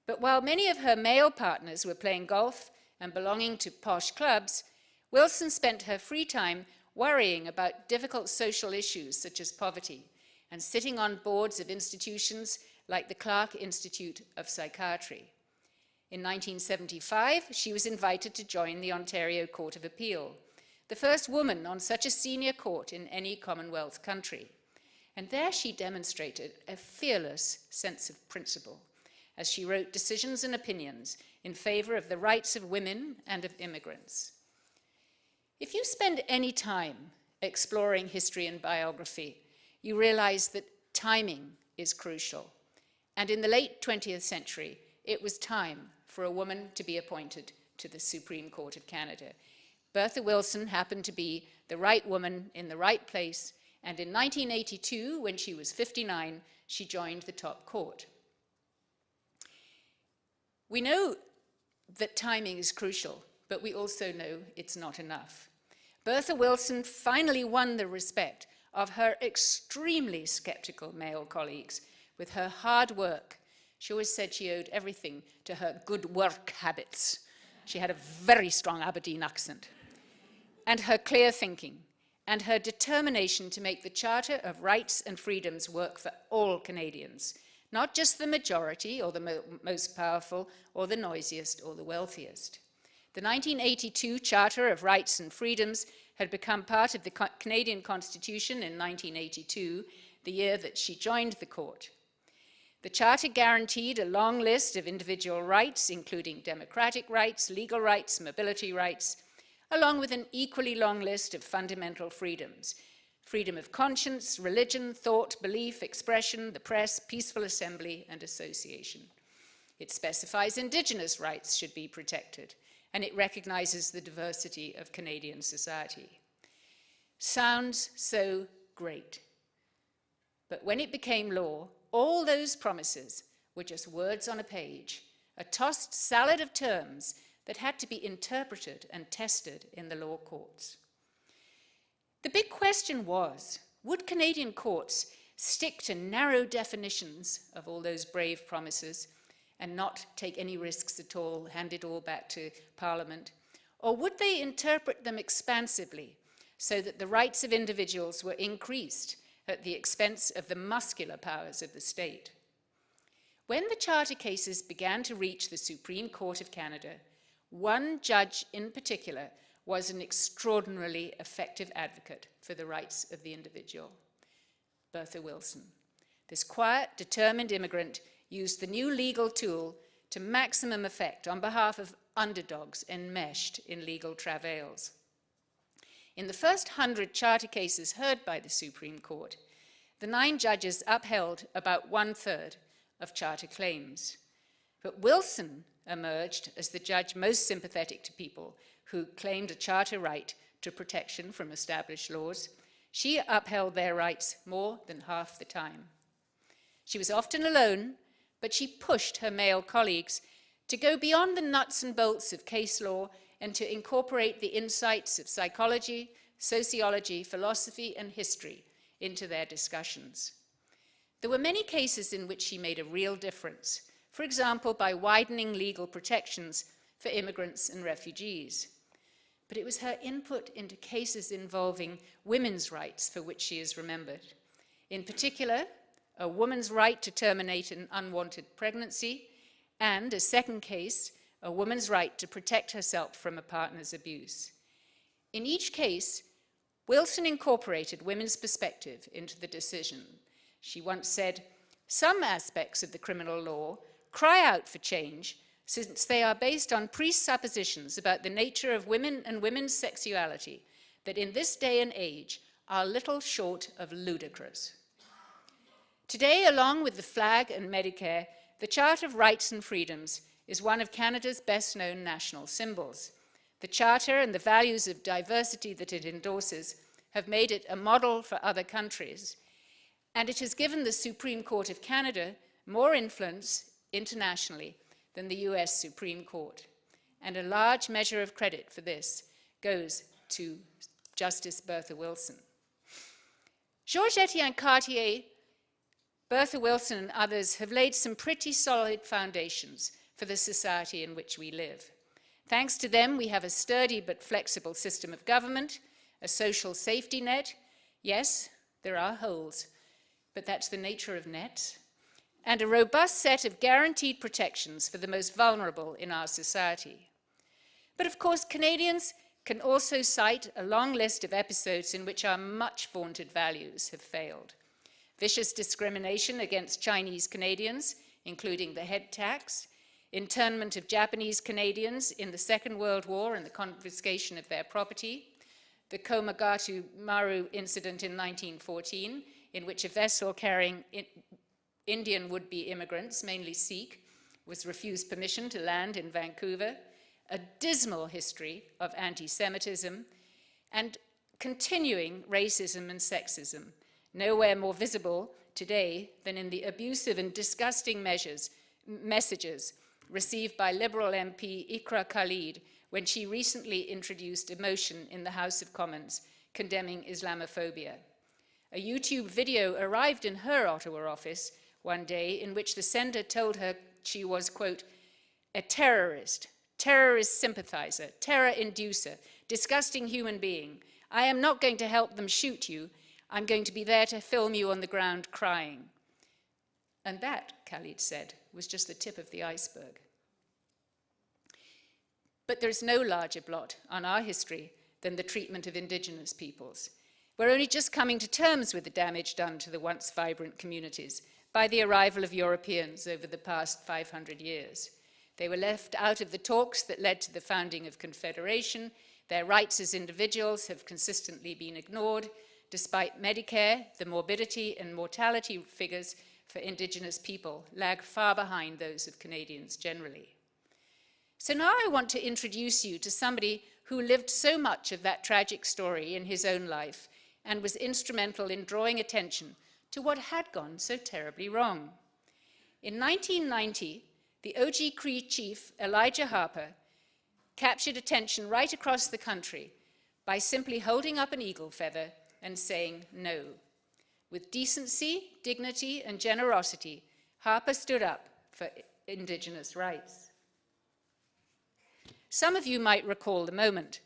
But while many of her male partners were playing golf and belonging to posh clubs, Wilson spent her free time worrying about difficult social issues such as poverty and sitting on boards of institutions like the Clark Institute of Psychiatry. In 1975, she was invited to join the Ontario Court of Appeal, the first woman on such a senior court in any Commonwealth country. And there she demonstrated a fearless sense of principle as she wrote decisions and opinions in favor of the rights of women and of immigrants. If you spend any time exploring history and biography, you realize that timing is crucial. And in the late 20th century, it was time for a woman to be appointed to the Supreme Court of Canada. Bertha Wilson happened to be the right woman in the right place, and in 1982, when she was 59, she joined the top court. We know that timing is crucial, but we also know it's not enough. Bertha Wilson finally won the respect of her extremely skeptical male colleagues with her hard work. She always said she owed everything to her good work habits. She had a very strong Aberdeen accent. And her clear thinking, and her determination to make the Charter of Rights and Freedoms work for all Canadians, not just the majority or the most powerful or the noisiest or the wealthiest. The 1982 Charter of Rights and Freedoms had become part of the Canadian Constitution in 1982, the year that she joined the court. The Charter guaranteed a long list of individual rights, including democratic rights, legal rights, mobility rights, along with an equally long list of fundamental freedoms: freedom of conscience, religion, thought, belief, expression, the press, peaceful assembly, and association. It specifies Indigenous rights should be protected, and it recognizes the diversity of Canadian society. Sounds so great. But when it became law, all those promises were just words on a page, a tossed salad of terms that had to be interpreted and tested in the law courts. The big question was, would Canadian courts stick to narrow definitions of all those brave promises and not take any risks at all, hand it all back to Parliament? Or would they interpret them expansively so that the rights of individuals were increased at the expense of the muscular powers of the state? When the Charter cases began to reach the Supreme Court of Canada, one judge in particular was an extraordinarily effective advocate for the rights of the individual: Bertha Wilson. This quiet, determined immigrant used the new legal tool to maximum effect on behalf of underdogs enmeshed in legal travails. In the first 100 Charter cases heard by the Supreme Court, the 9 judges upheld about 1/3 of Charter claims. But Wilson emerged as the judge most sympathetic to people who claimed a Charter right to protection from established laws. She upheld their rights more than half the time. She was often alone, but she pushed her male colleagues to go beyond the nuts and bolts of case law and to incorporate the insights of psychology, sociology, philosophy, and history into their discussions. There were many cases in which she made a real difference, for example, by widening legal protections for immigrants and refugees. But it was her input into cases involving women's rights for which she is remembered. In particular, a woman's right to terminate an unwanted pregnancy, and a second case, a woman's right to protect herself from a partner's abuse. In each case, Wilson incorporated women's perspective into the decision. She once said, "Some aspects of the criminal law cry out for change since they are based on presuppositions about the nature of women and women's sexuality that in this day and age are little short of ludicrous." Today, along with the flag and Medicare, the Charter of Rights and Freedoms is one of Canada's best-known national symbols. The Charter and the values of diversity that it endorses have made it a model for other countries, and it has given the Supreme Court of Canada more influence internationally than the US Supreme Court. And a large measure of credit for this goes to Justice Bertha Wilson. Georges-Étienne Cartier, Bertha Wilson and others have laid some pretty solid foundations for the society in which we live. Thanks to them, we have a sturdy but flexible system of government, a social safety net. Yes, there are holes, but that's the nature of nets. And a robust set of guaranteed protections for the most vulnerable in our society. But of course, Canadians can also cite a long list of episodes in which our much vaunted values have failed. Vicious discrimination against Chinese Canadians, including the head tax, internment of Japanese Canadians in the Second World War and the confiscation of their property, the Komagatu Maru incident in 1914, in which a vessel carrying Indian would-be immigrants, mainly Sikh, was refused permission to land in Vancouver, a dismal history of anti-Semitism, and continuing racism and sexism, nowhere more visible today than in the abusive and disgusting messages received by Liberal MP Iqra Khalid when she recently introduced a motion in the House of Commons condemning Islamophobia. A YouTube video arrived in her Ottawa office one day in which the sender told her she was, quote, "a terrorist sympathizer, terror inducer, disgusting human being. I am not going to help them shoot you. I'm going to be there to film you on the ground crying." And that, Khalid said, was just the tip of the iceberg. But there's no larger blot on our history than the treatment of Indigenous peoples. We're only just coming to terms with the damage done to the once vibrant communities by the arrival of Europeans over the past 500 years. They were left out of the talks that led to the founding of Confederation. Their rights as individuals have consistently been ignored. Despite Medicare, the morbidity and mortality figures for Indigenous people lag far behind those of Canadians generally. So now I want to introduce you to somebody who lived so much of that tragic story in his own life and was instrumental in drawing attention to what had gone so terribly wrong. In 1990, the OG Cree chief, Elijah Harper, captured attention right across the country by simply holding up an eagle feather and saying no. With decency, dignity, and generosity, Harper stood up for Indigenous rights. Some of you might recall the moment.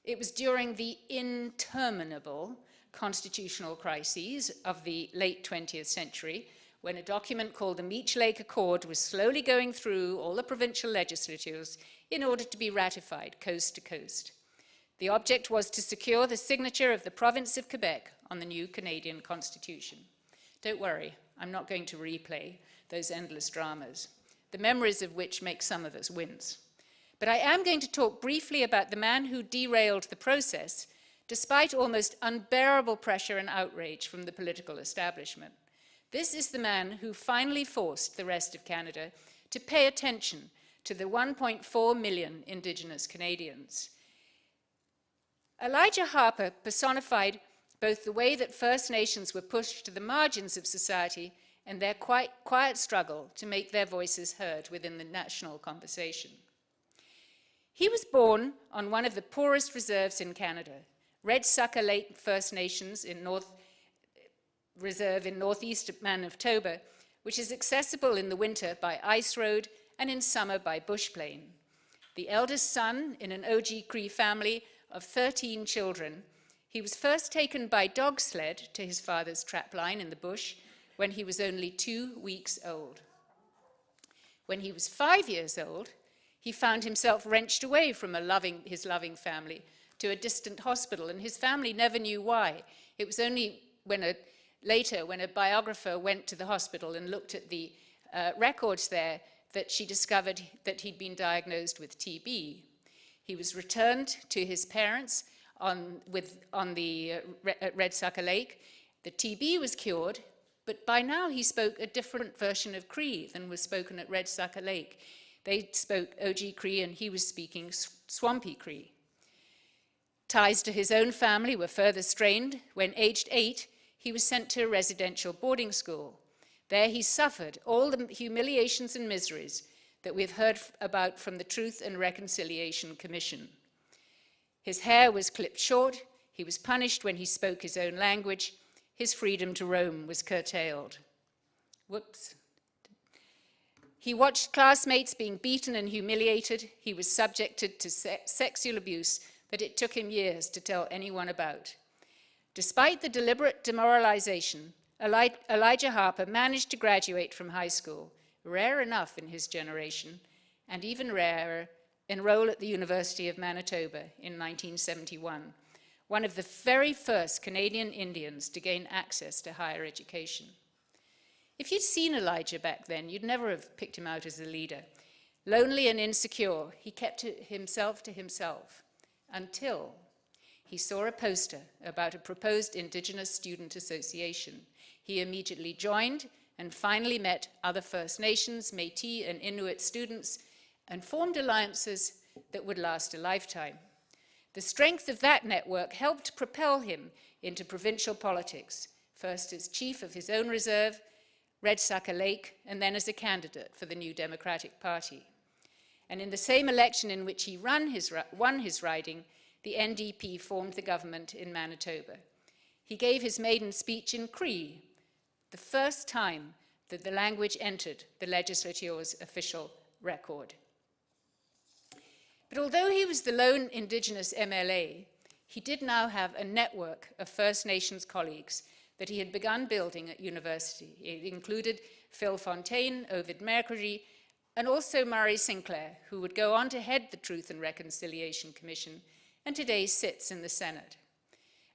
It was during the interminable constitutional crises of the late 20th century, when a document called the Meech Lake Accord was slowly going through all the provincial legislatures in order to be ratified coast to coast. The object was to secure the signature of the province of Quebec on the new Canadian Constitution. Don't worry, I'm not going to replay those endless dramas, the memories of which make some of us wince. But I am going to talk briefly about the man who derailed the process, despite almost unbearable pressure and outrage from the political establishment. This is the man who finally forced the rest of Canada to pay attention to the 1.4 million Indigenous Canadians. Elijah Harper personified both the way that First Nations were pushed to the margins of society and their quiet struggle to make their voices heard within the national conversation. He was born on one of the poorest reserves in Canada, Red Sucker Lake First Nations in Reserve in northeast Manitoba, which is accessible in the winter by ice road and in summer by bush plane. The eldest son in an OG Cree family of 13 children, he was first taken by dog sled to his father's trapline in the bush when he was only 2 weeks old. When he was 5 years old, he found himself wrenched away from his loving family to a distant hospital, and his family never knew why. It was only later, when a biographer went to the hospital and looked at the records there, that she discovered that he'd been diagnosed with TB. He was returned to his parents at Red Sucker Lake. The TB was cured, but by now he spoke a different version of Cree than was spoken at Red Sucker Lake. They spoke OG Cree and he was speaking Swampy Cree. Ties to his own family were further strained when, aged 8, he was sent to a residential boarding school. There he suffered all the humiliations and miseries that we've heard about from the Truth and Reconciliation Commission. His hair was clipped short, he was punished when he spoke his own language, his freedom to roam was curtailed. Whoops. He watched classmates being beaten and humiliated. He was subjected to sexual abuse that it took him years to tell anyone about. Despite the deliberate demoralization, Elijah Harper managed to graduate from high school, rare enough in his generation, and even rarer, enroll at the University of Manitoba in 1971, one of the very first Canadian Indians to gain access to higher education. If you'd seen Elijah back then, you'd never have picked him out as a leader. Lonely and insecure, he kept himself to himself until he saw a poster about a proposed Indigenous Student Association. He immediately joined and finally met other First Nations, Métis, and Inuit students and formed alliances that would last a lifetime. The strength of that network helped propel him into provincial politics, first as chief of his own reserve, Red Sucker Lake, and then as a candidate for the New Democratic Party. And in the same election in which he won his riding, the NDP formed the government in Manitoba. He gave his maiden speech in Cree, the first time that the language entered the legislature's official record. But although he was the lone Indigenous MLA, he did now have a network of First Nations colleagues that he had begun building at university. It included Phil Fontaine, Ovid Mercury, and also Murray Sinclair, who would go on to head the Truth and Reconciliation Commission and today sits in the Senate.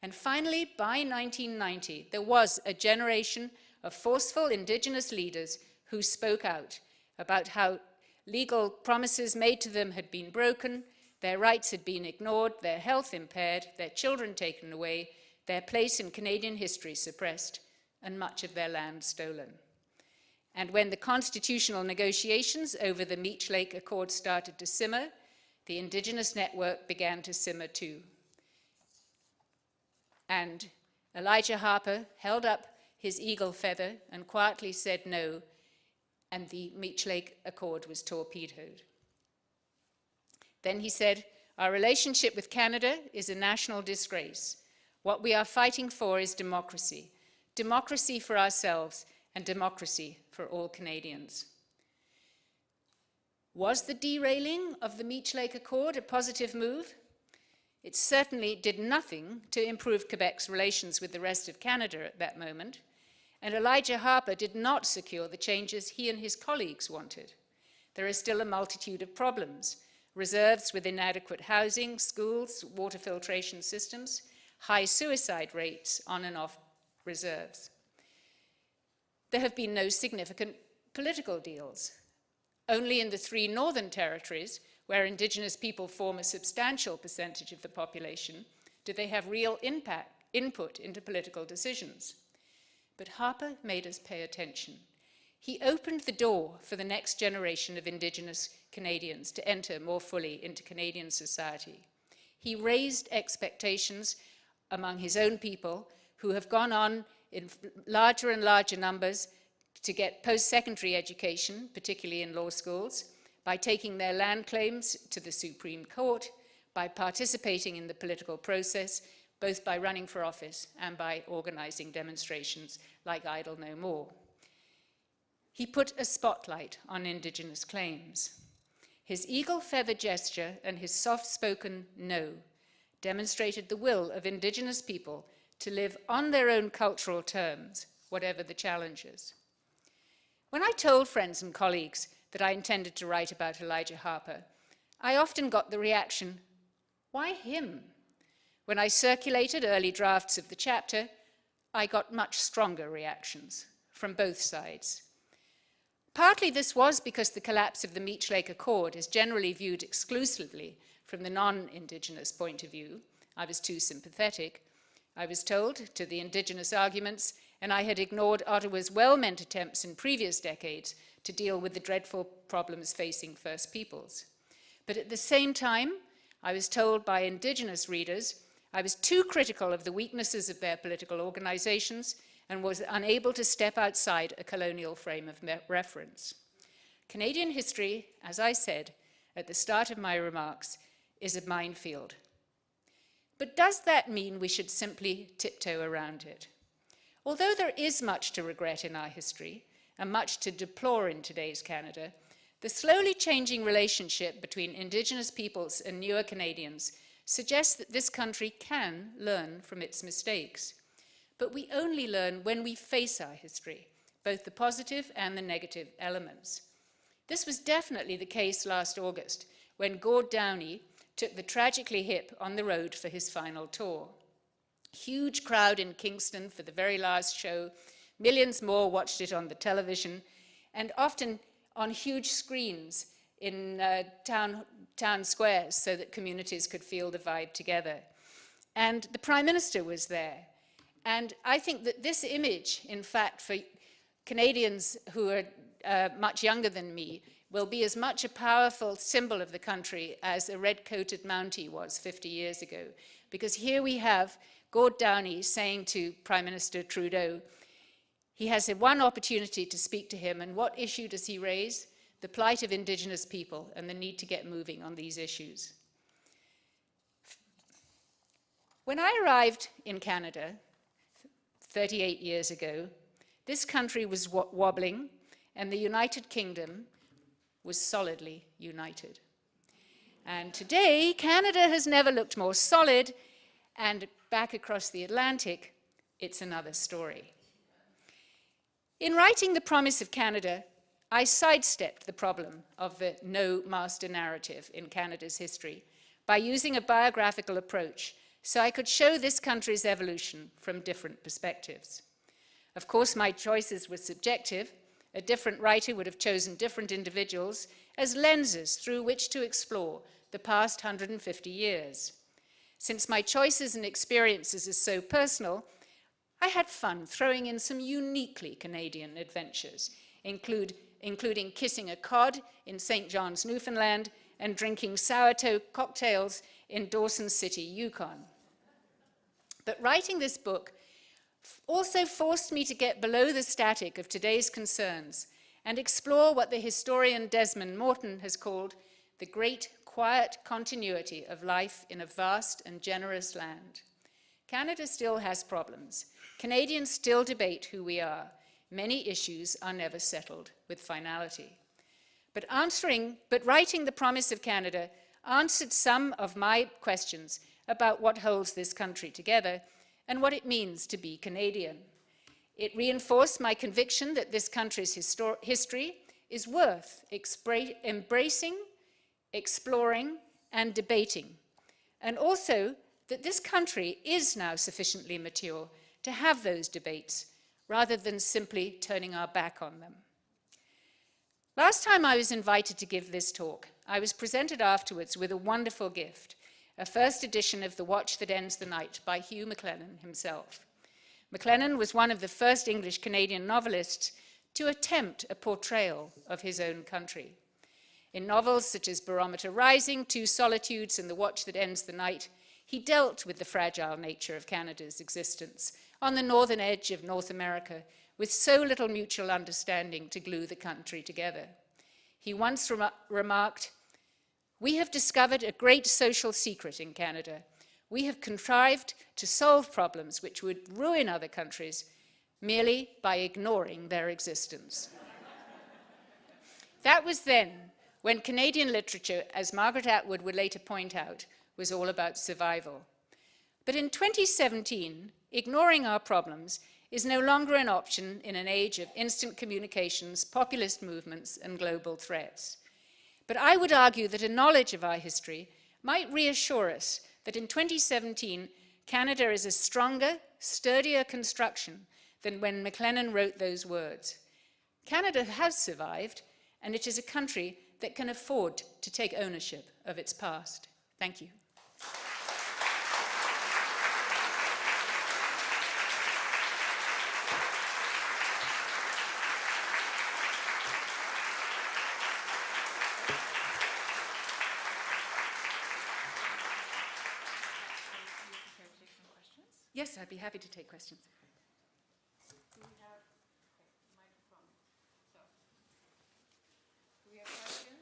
And finally, by 1990, there was a generation of forceful Indigenous leaders who spoke out about how legal promises made to them had been broken, their rights had been ignored, their health impaired, their children taken away, their place in Canadian history suppressed, and much of their land stolen. And when the constitutional negotiations over the Meech Lake Accord started to simmer, the Indigenous Network began to simmer too. And Elijah Harper held up his eagle feather and quietly said no, and the Meech Lake Accord was torpedoed. Then he said, "Our relationship with Canada is a national disgrace. What we are fighting for is democracy. Democracy for ourselves and democracy for all Canadians." Was the derailing of the Meech Lake Accord a positive move? It certainly did nothing to improve Quebec's relations with the rest of Canada at that moment, and Elijah Harper did not secure the changes he and his colleagues wanted. There are still a multitude of problems: reserves with inadequate housing, schools, water filtration systems, high suicide rates on and off reserves. There have been no significant political deals. Only in the 3 northern territories, where Indigenous people form a substantial percentage of the population, do they have real input into political decisions. But Harper made us pay attention. He opened the door for the next generation of Indigenous Canadians to enter more fully into Canadian society. He raised expectations among his own people, who have gone on in larger and larger numbers to get post-secondary education, particularly in law schools, by taking their land claims to the Supreme Court, by participating in the political process, both by running for office and by organizing demonstrations like Idle No More. He put a spotlight on Indigenous claims. His eagle feather gesture and his soft-spoken no demonstrated the will of Indigenous people to live on their own cultural terms, whatever the challenges. When I told friends and colleagues that I intended to write about Elijah Harper, I often got the reaction, "Why him?" When I circulated early drafts of the chapter, I got much stronger reactions from both sides. Partly this was because the collapse of the Meech Lake Accord is generally viewed exclusively from the non-Indigenous point of view. I was too sympathetic. I was told to the Indigenous arguments, and I had ignored Ottawa's well-meant attempts in previous decades to deal with the dreadful problems facing First Peoples. But at the same time, I was told by Indigenous readers I was too critical of the weaknesses of their political organizations and was unable to step outside a colonial frame of reference. Canadian history, as I said at the start of my remarks, is a minefield. But does that mean we should simply tiptoe around it? Although there is much to regret in our history and much to deplore in today's Canada, the slowly changing relationship between Indigenous peoples and newer Canadians suggests that this country can learn from its mistakes. But we only learn when we face our history, both the positive and the negative elements. This was definitely the case last August, when Gord Downie took the tragically hip on the road for his final tour. Huge crowd in Kingston for the very last show, millions more watched it on the television, and often on huge screens in town squares so that communities could feel the vibe together. And the Prime Minister was there. And I think that this image, in fact, for Canadians who are much younger than me, will be as much a powerful symbol of the country as a red-coated Mountie was 50 years ago. Because here we have Gord Downie saying to Prime Minister Trudeau, he has one opportunity to speak to him, and what issue does he raise? The plight of Indigenous people and the need to get moving on these issues. When I arrived in Canada 38 years ago, this country was wobbling and the United Kingdom was solidly united. And today, Canada has never looked more solid, and back across the Atlantic, it's another story. In writing The Promise of Canada, I sidestepped the problem of the no master narrative in Canada's history by using a biographical approach so I could show this country's evolution from different perspectives. Of course, my choices were subjective. A different writer would have chosen different individuals as lenses through which to explore the past 150 years. Since my choices and experiences are so personal, I had fun throwing in some uniquely Canadian adventures, including kissing a cod in St. John's, Newfoundland, and drinking sourdough cocktails in Dawson City, Yukon. But writing this book also forced me to get below the static of today's concerns and explore what the historian Desmond Morton has called the great quiet continuity of life in a vast and generous land. Canada still has problems. Canadians still debate who we are. Many issues are never settled with finality. But writing The Promise of Canada answered some of my questions about what holds this country together and what it means to be Canadian. It reinforced my conviction that this country's history is worth embracing, exploring, and debating, and also that this country is now sufficiently mature to have those debates rather than simply turning our back on them. Last time I was invited to give this talk, I was presented afterwards with a wonderful gift, a first edition of The Watch That Ends the Night by Hugh MacLennan himself. MacLennan was one of the first English-Canadian novelists to attempt a portrayal of his own country. In novels such as Barometer Rising, Two Solitudes, and The Watch That Ends the Night, he dealt with the fragile nature of Canada's existence on the northern edge of North America, with so little mutual understanding to glue the country together. He once remarked, "We have discovered a great social secret in Canada. we have contrived to solve problems which would ruin other countries merely by ignoring their existence. That was then, when Canadian literature, as Margaret Atwood would later point out, was all about survival. But in 2017, ignoring our problems is no longer an option in an age of instant communications, populist movements, and global threats. But I would argue that a knowledge of our history might reassure us that in 2017, Canada is a stronger, sturdier construction than when MacLennan wrote those words. Canada has survived, and it is a country that can afford to take ownership of its past. Thank you. Yes, I'd be happy to take questions. Do we have microphone? So, do we have questions?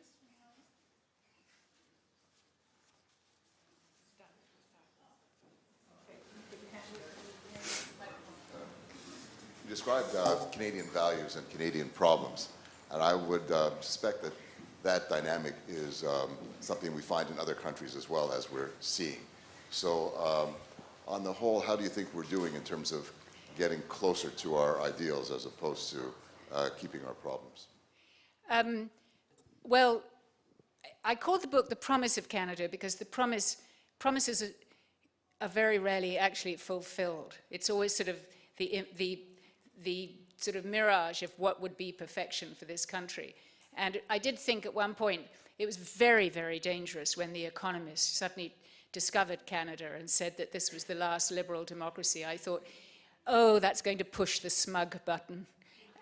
You described Canadian values and Canadian problems, and I would suspect that that dynamic is something we find in other countries as well, as we're seeing. So on the whole, how do you think we're doing in terms of getting closer to our ideals as opposed to keeping our problems? Well, I called the book The Promise of Canada because the promises are very rarely actually fulfilled. It's always sort of the sort of mirage of what would be perfection for this country. And I did think at one point it was very, very dangerous when The Economist suddenly discovered Canada and said that this was the last liberal democracy. I thought, oh, that's going to push the smug button.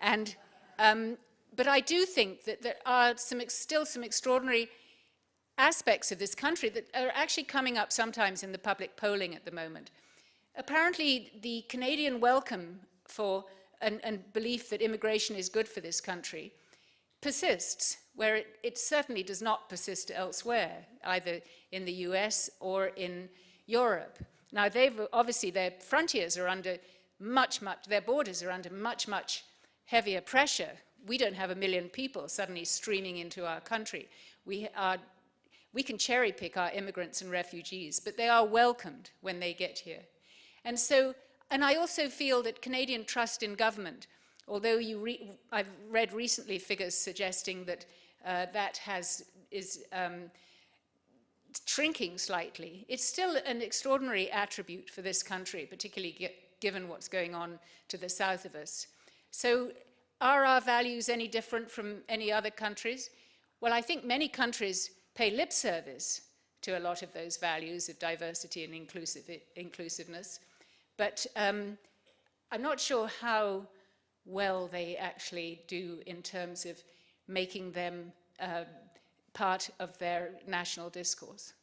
And but I do think that there are still some extraordinary aspects of this country that are actually coming up sometimes in the public polling at the moment. Apparently, the Canadian welcome for and belief that immigration is good for this country persists, where it certainly does not persist elsewhere, either in the US or in Europe. Now, obviously their frontiers are under their borders are under much, much heavier pressure. We don't have 1 million people suddenly streaming into our country. We can cherry pick our immigrants and refugees, but they are welcomed when they get here. And I also feel that Canadian trust in government, although I've read recently figures suggesting that that is shrinking slightly, it's still an extraordinary attribute for this country, particularly given what's going on to the south of us. So are our values any different from any other countries? Well, I think many countries pay lip service to a lot of those values of diversity and inclusiveness, but I'm not sure how well they actually do in terms of making them part of their national discourse.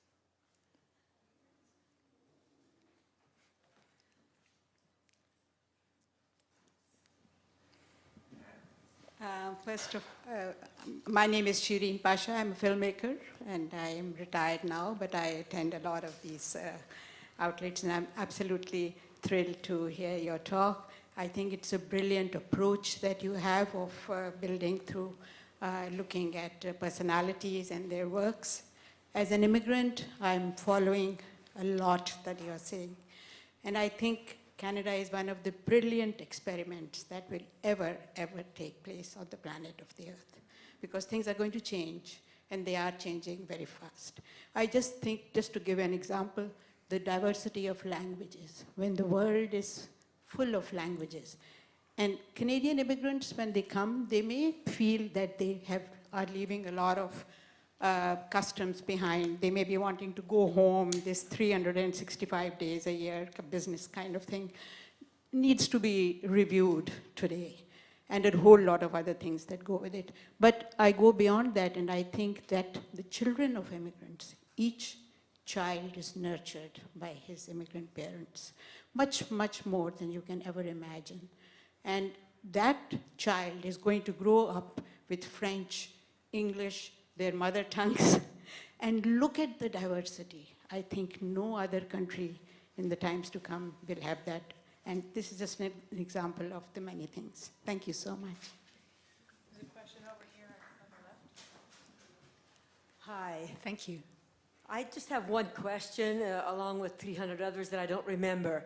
My name is Shireen Pasha. I'm a filmmaker, and I am retired now, but I attend a lot of these outlets, and I'm absolutely thrilled to hear your talk. I think it's a brilliant approach that you have of building through looking at personalities and their works. As an immigrant, I'm following a lot that you're saying, and I think Canada is one of the brilliant experiments that will ever take place on the planet of the Earth, because things are going to change, and they are changing very fast. I just think, just to give an example, the diversity of languages. When the world is full of languages, and Canadian immigrants, when they come, they may feel that they are leaving a lot of customs behind. They may be wanting to go home. This 365 days a year business kind of thing needs to be reviewed today, and a whole lot of other things that go with it. But I go beyond that, and I think that the children of immigrants, each child is nurtured by his immigrant parents, much, much more than you can ever imagine. And that child is going to grow up with French, English, their mother tongues, and look at the diversity. I think no other country in the times to come will have that. And this is just an example of the many things. Thank you so much. There's a question over here on the left. Hi. Thank you. I just have one question, along with 300 others that I don't remember.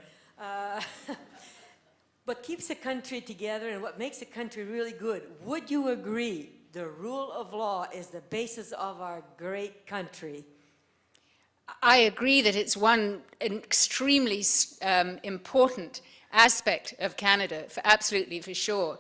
What keeps a country together and what makes a country really good? Would you agree the rule of law is the basis of our great country? I agree that it's an extremely important aspect of Canada, absolutely, for sure.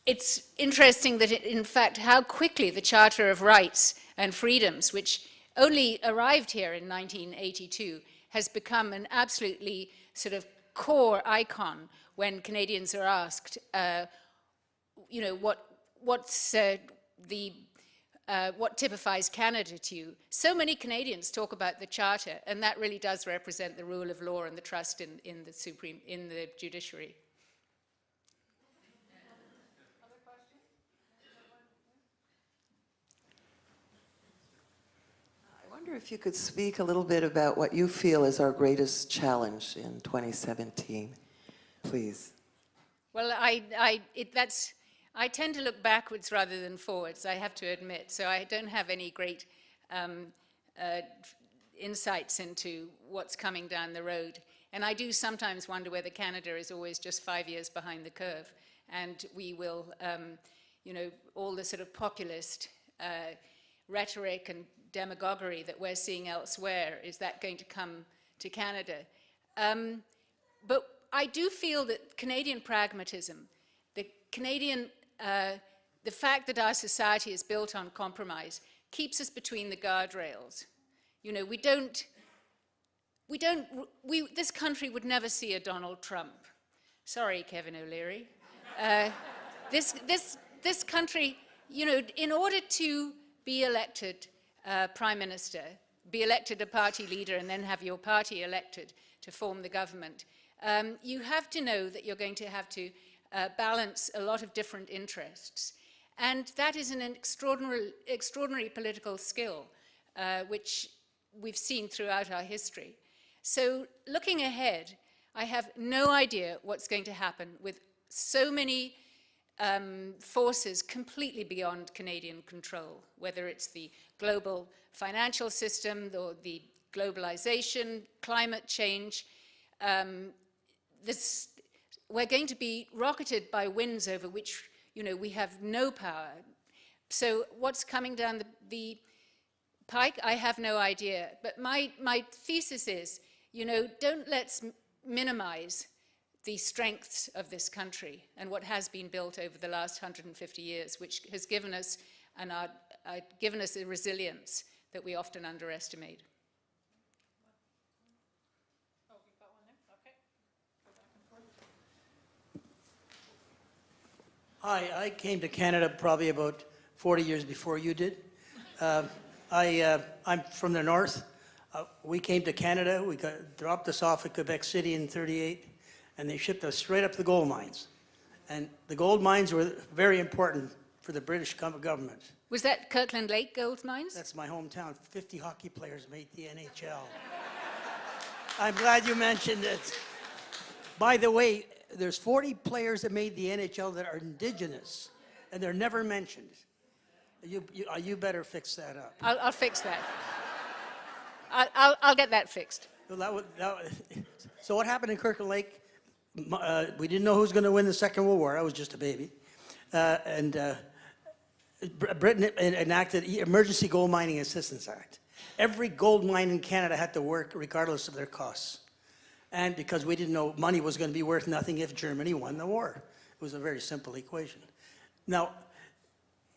It's interesting that, in fact, how quickly the Charter of Rights and Freedoms, which only arrived here in 1982, has become an absolutely sort of core icon when Canadians are asked, you know, what typifies Canada to you. So many Canadians talk about the Charter, and that really does represent the rule of law and the trust in the judiciary. I wonder if you could speak a little bit about what you feel is our greatest challenge in 2017, please. Well, I tend to look backwards rather than forwards, I have to admit, so I don't have any great insights into what's coming down the road. And I do sometimes wonder whether Canada is always just 5 years behind the curve, and we will, you know, all the sort of populist rhetoric and demagoguery that we're seeing elsewhere, is that going to come to Canada? But I do feel that Canadian pragmatism, the fact that our society is built on compromise, keeps us between the guardrails. You know, this country would never see a Donald Trump. Sorry, Kevin O'Leary. This country, you know, in order to be elected Prime Minister, be elected a party leader, and then have your party elected to form the government, you have to know that you're going to have to balance a lot of different interests. And that is an extraordinary political skill, which we've seen throughout our history. So looking ahead, I have no idea what's going to happen with so many forces completely beyond Canadian control, whether it's the global financial system or the globalization, climate change. We're going to be rocketed by winds over which, you know, we have no power. So what's coming down the pike, I have no idea. But my thesis is, you know, don't let's minimize the strengths of this country and what has been built over the last 150 years, which has given us a resilience that we often underestimate. Oh, we've got one there? Okay. Go back and forth. Hi, I came to Canada probably about 40 years before you did. I'm from the north. We came to Canada. We dropped us off at Quebec City in '38, and they shipped us straight up to the gold mines. And the gold mines were very important for the British government. Was that Kirkland Lake gold mines? That's my hometown. 50 hockey players made the NHL. I'm glad you mentioned it. By the way, there's 40 players that made the NHL that are Indigenous, and they're never mentioned. You better fix that up. I'll fix that. I'll get that fixed. So what happened in Kirkland Lake? We didn't know who was going to win the Second World War. I was just a baby. Britain enacted the Emergency Gold Mining Assistance Act. Every gold mine in Canada had to work regardless of their costs. And because we didn't know money was going to be worth nothing if Germany won the war. It was a very simple equation. Now,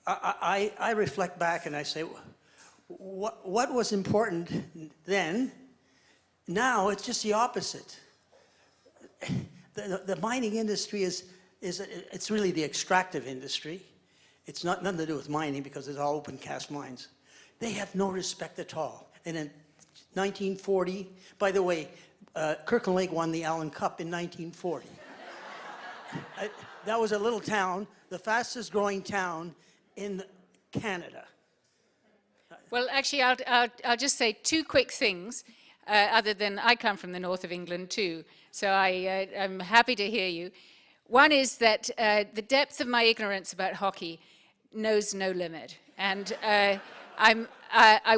I reflect back and I say, what was important then? Now it's just the opposite. The mining industry it's really the extractive industry. It's nothing to do with mining because it's all open cast mines. They have no respect at all. And in 1940, by the way, Kirkland Lake won the Allen Cup in 1940. That was a little town, the fastest growing town in Canada. Well, actually, I'll just say two quick things, other than I come from the north of England too, so I'm happy to hear you. One is that the depth of my ignorance about hockey knows no limit, and I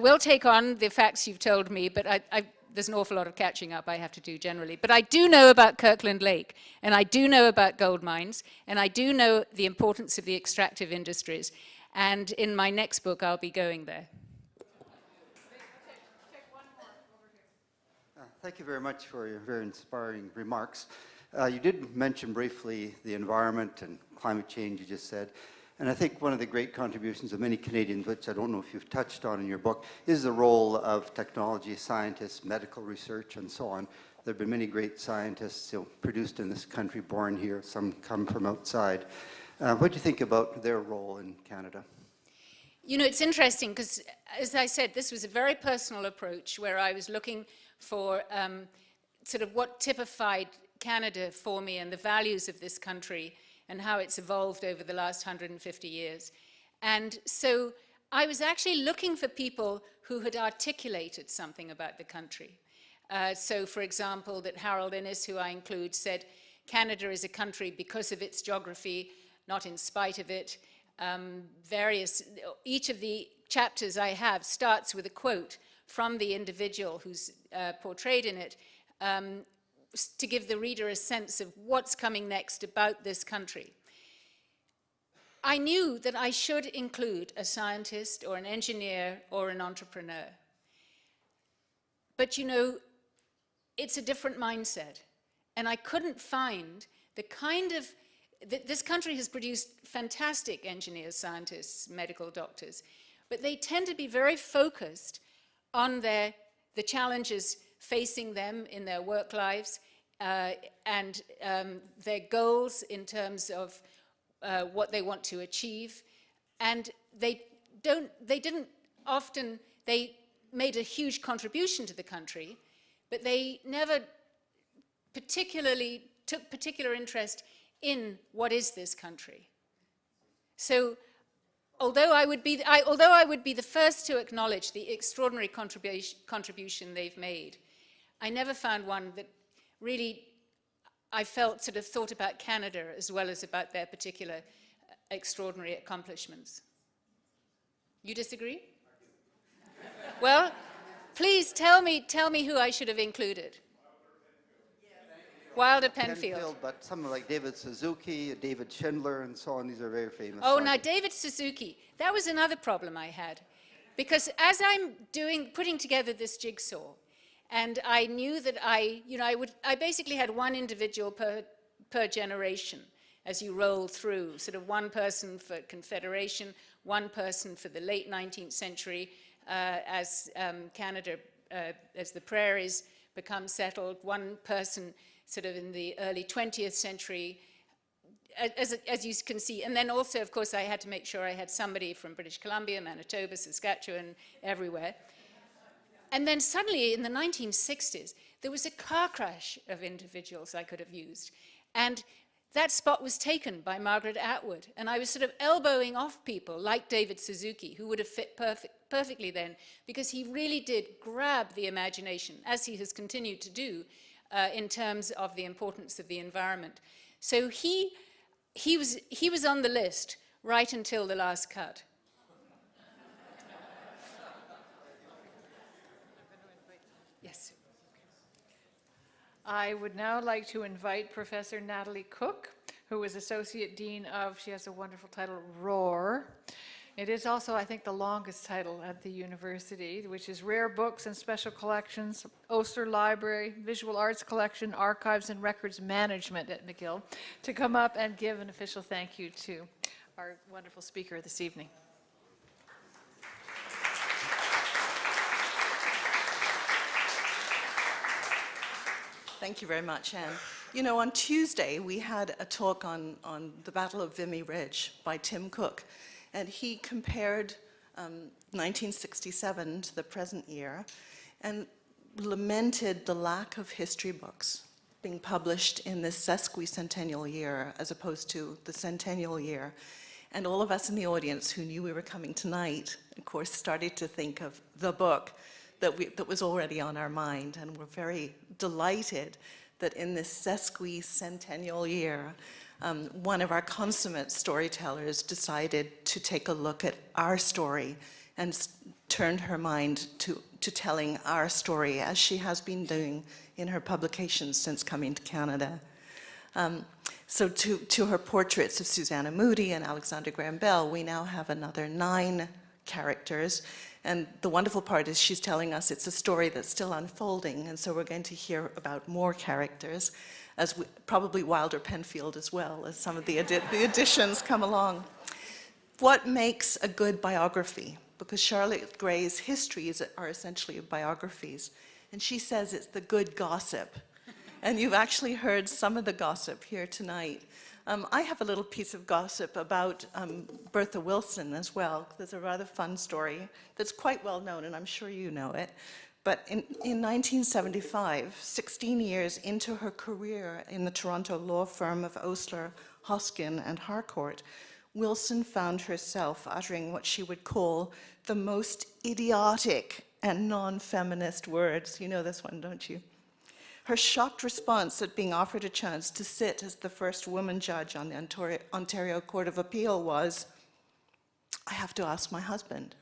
will take on the facts you've told me, but there's an awful lot of catching up I have to do generally. But I do know about Kirkland Lake, and I do know about gold mines, and I do know the importance of the extractive industries. And in my next book, I'll be going there. Thank you very much for your very inspiring remarks. You did mention briefly the environment and climate change, you just said. And I think one of the great contributions of many Canadians, which I don't know if you've touched on in your book, is the role of technology scientists, medical research, and so on. There have been many great scientists produced in this country, born here, some come from outside. What do you think about their role in Canada? You know, it's interesting because, as I said, this was a very personal approach where I was looking for sort of what typified Canada for me and the values of this country and how it's evolved over the last 150 years. And so I was actually looking for people who had articulated something about the country. So, for example, that Harold Innis, who I include, said, Canada is a country because of its geography, not in spite of it. Each of the chapters I have starts with a quote from the individual who's portrayed in it, to give the reader a sense of what's coming next about this country. I knew that I should include a scientist or an engineer or an entrepreneur. But you know, it's a different mindset. And I couldn't find the kind of, this country has produced fantastic engineers, scientists, medical doctors, but they tend to be very focused on the challenges facing them in their work lives and their goals in terms of what they want to achieve. And they made a huge contribution to the country, but they never took particular interest in what is this country. So although I would be the first to acknowledge the extraordinary contribution they've made, I never found one that really I felt sort of thought about Canada as well as about their particular extraordinary accomplishments. You disagree? Well, please tell me who I should have included. Wilder Penfield. But someone like David Suzuki, David Schindler, and so on, these are very famous. Oh, now David Suzuki, that was another problem I had. Because as I'm putting together this jigsaw, and I knew that I basically had one individual per generation as you roll through, sort of one person for Confederation, one person for the late 19th century, as Canada, as the prairies become settled, one person sort of in the early 20th century, as you can see. And then also, of course, I had to make sure I had somebody from British Columbia, Manitoba, Saskatchewan, everywhere. And then suddenly, in the 1960s, there was a car crash of individuals I could have used. And that spot was taken by Margaret Atwood. And I was sort of elbowing off people like David Suzuki, who would have fit perfectly then, because he really did grab the imagination, as he has continued to do, in terms of the importance of the environment. So he was on the list right until the last cut. Yes. I would now like to invite Professor Natalie Cook, who is Associate Dean of, she has a wonderful title, ROAR. It is also, I think, the longest title at the university, which is Rare Books and Special Collections, Oster Library, Visual Arts Collection, Archives and Records Management at McGill, to come up and give an official thank you to our wonderful speaker this evening. Thank you very much, Anne. You know, on Tuesday, we had a talk on the Battle of Vimy Ridge by Tim Cook, and he compared 1967 to the present year and lamented the lack of history books being published in this sesquicentennial year as opposed to the centennial year. And all of us in the audience who knew we were coming tonight, of course, started to think of the book that was already on our mind. And we're very delighted that in this sesquicentennial year, one of our consummate storytellers decided to take a look at our story and turned her mind to telling our story, as she has been doing in her publications since coming to Canada. So to her portraits of Susanna Moodie and Alexander Graham Bell, we now have another 9 characters. And the wonderful part is she's telling us it's a story that's still unfolding, and so we're going to hear about more characters, as probably Wilder Penfield as well, as some of the additions come along. What makes a good biography? Because Charlotte Gray's histories are essentially biographies, and she says it's the good gossip. And you've actually heard some of the gossip here tonight. I have a little piece of gossip about Bertha Wilson as well. There's a rather fun story that's quite well known, and I'm sure you know it. But in 1975, 16 years into her career in the Toronto law firm of Osler, Hoskin, and Harcourt, Wilson found herself uttering what she would call the most idiotic and non-feminist words. You know this one, don't you? Her shocked response at being offered a chance to sit as the first woman judge on the Ontario Court of Appeal was, "I have to ask my husband."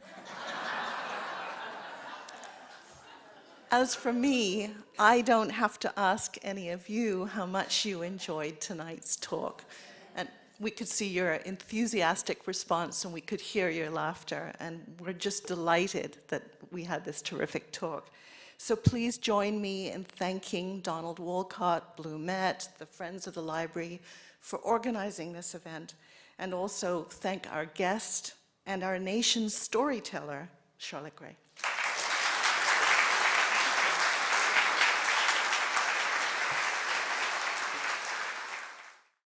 As for me, I don't have to ask any of you how much you enjoyed tonight's talk. And we could see your enthusiastic response and we could hear your laughter, and we're just delighted that we had this terrific talk. So please join me in thanking Donald Walcot, Blue Met, the Friends of the Library for organizing this event, and also thank our guest and our nation's storyteller, Charlotte Gray.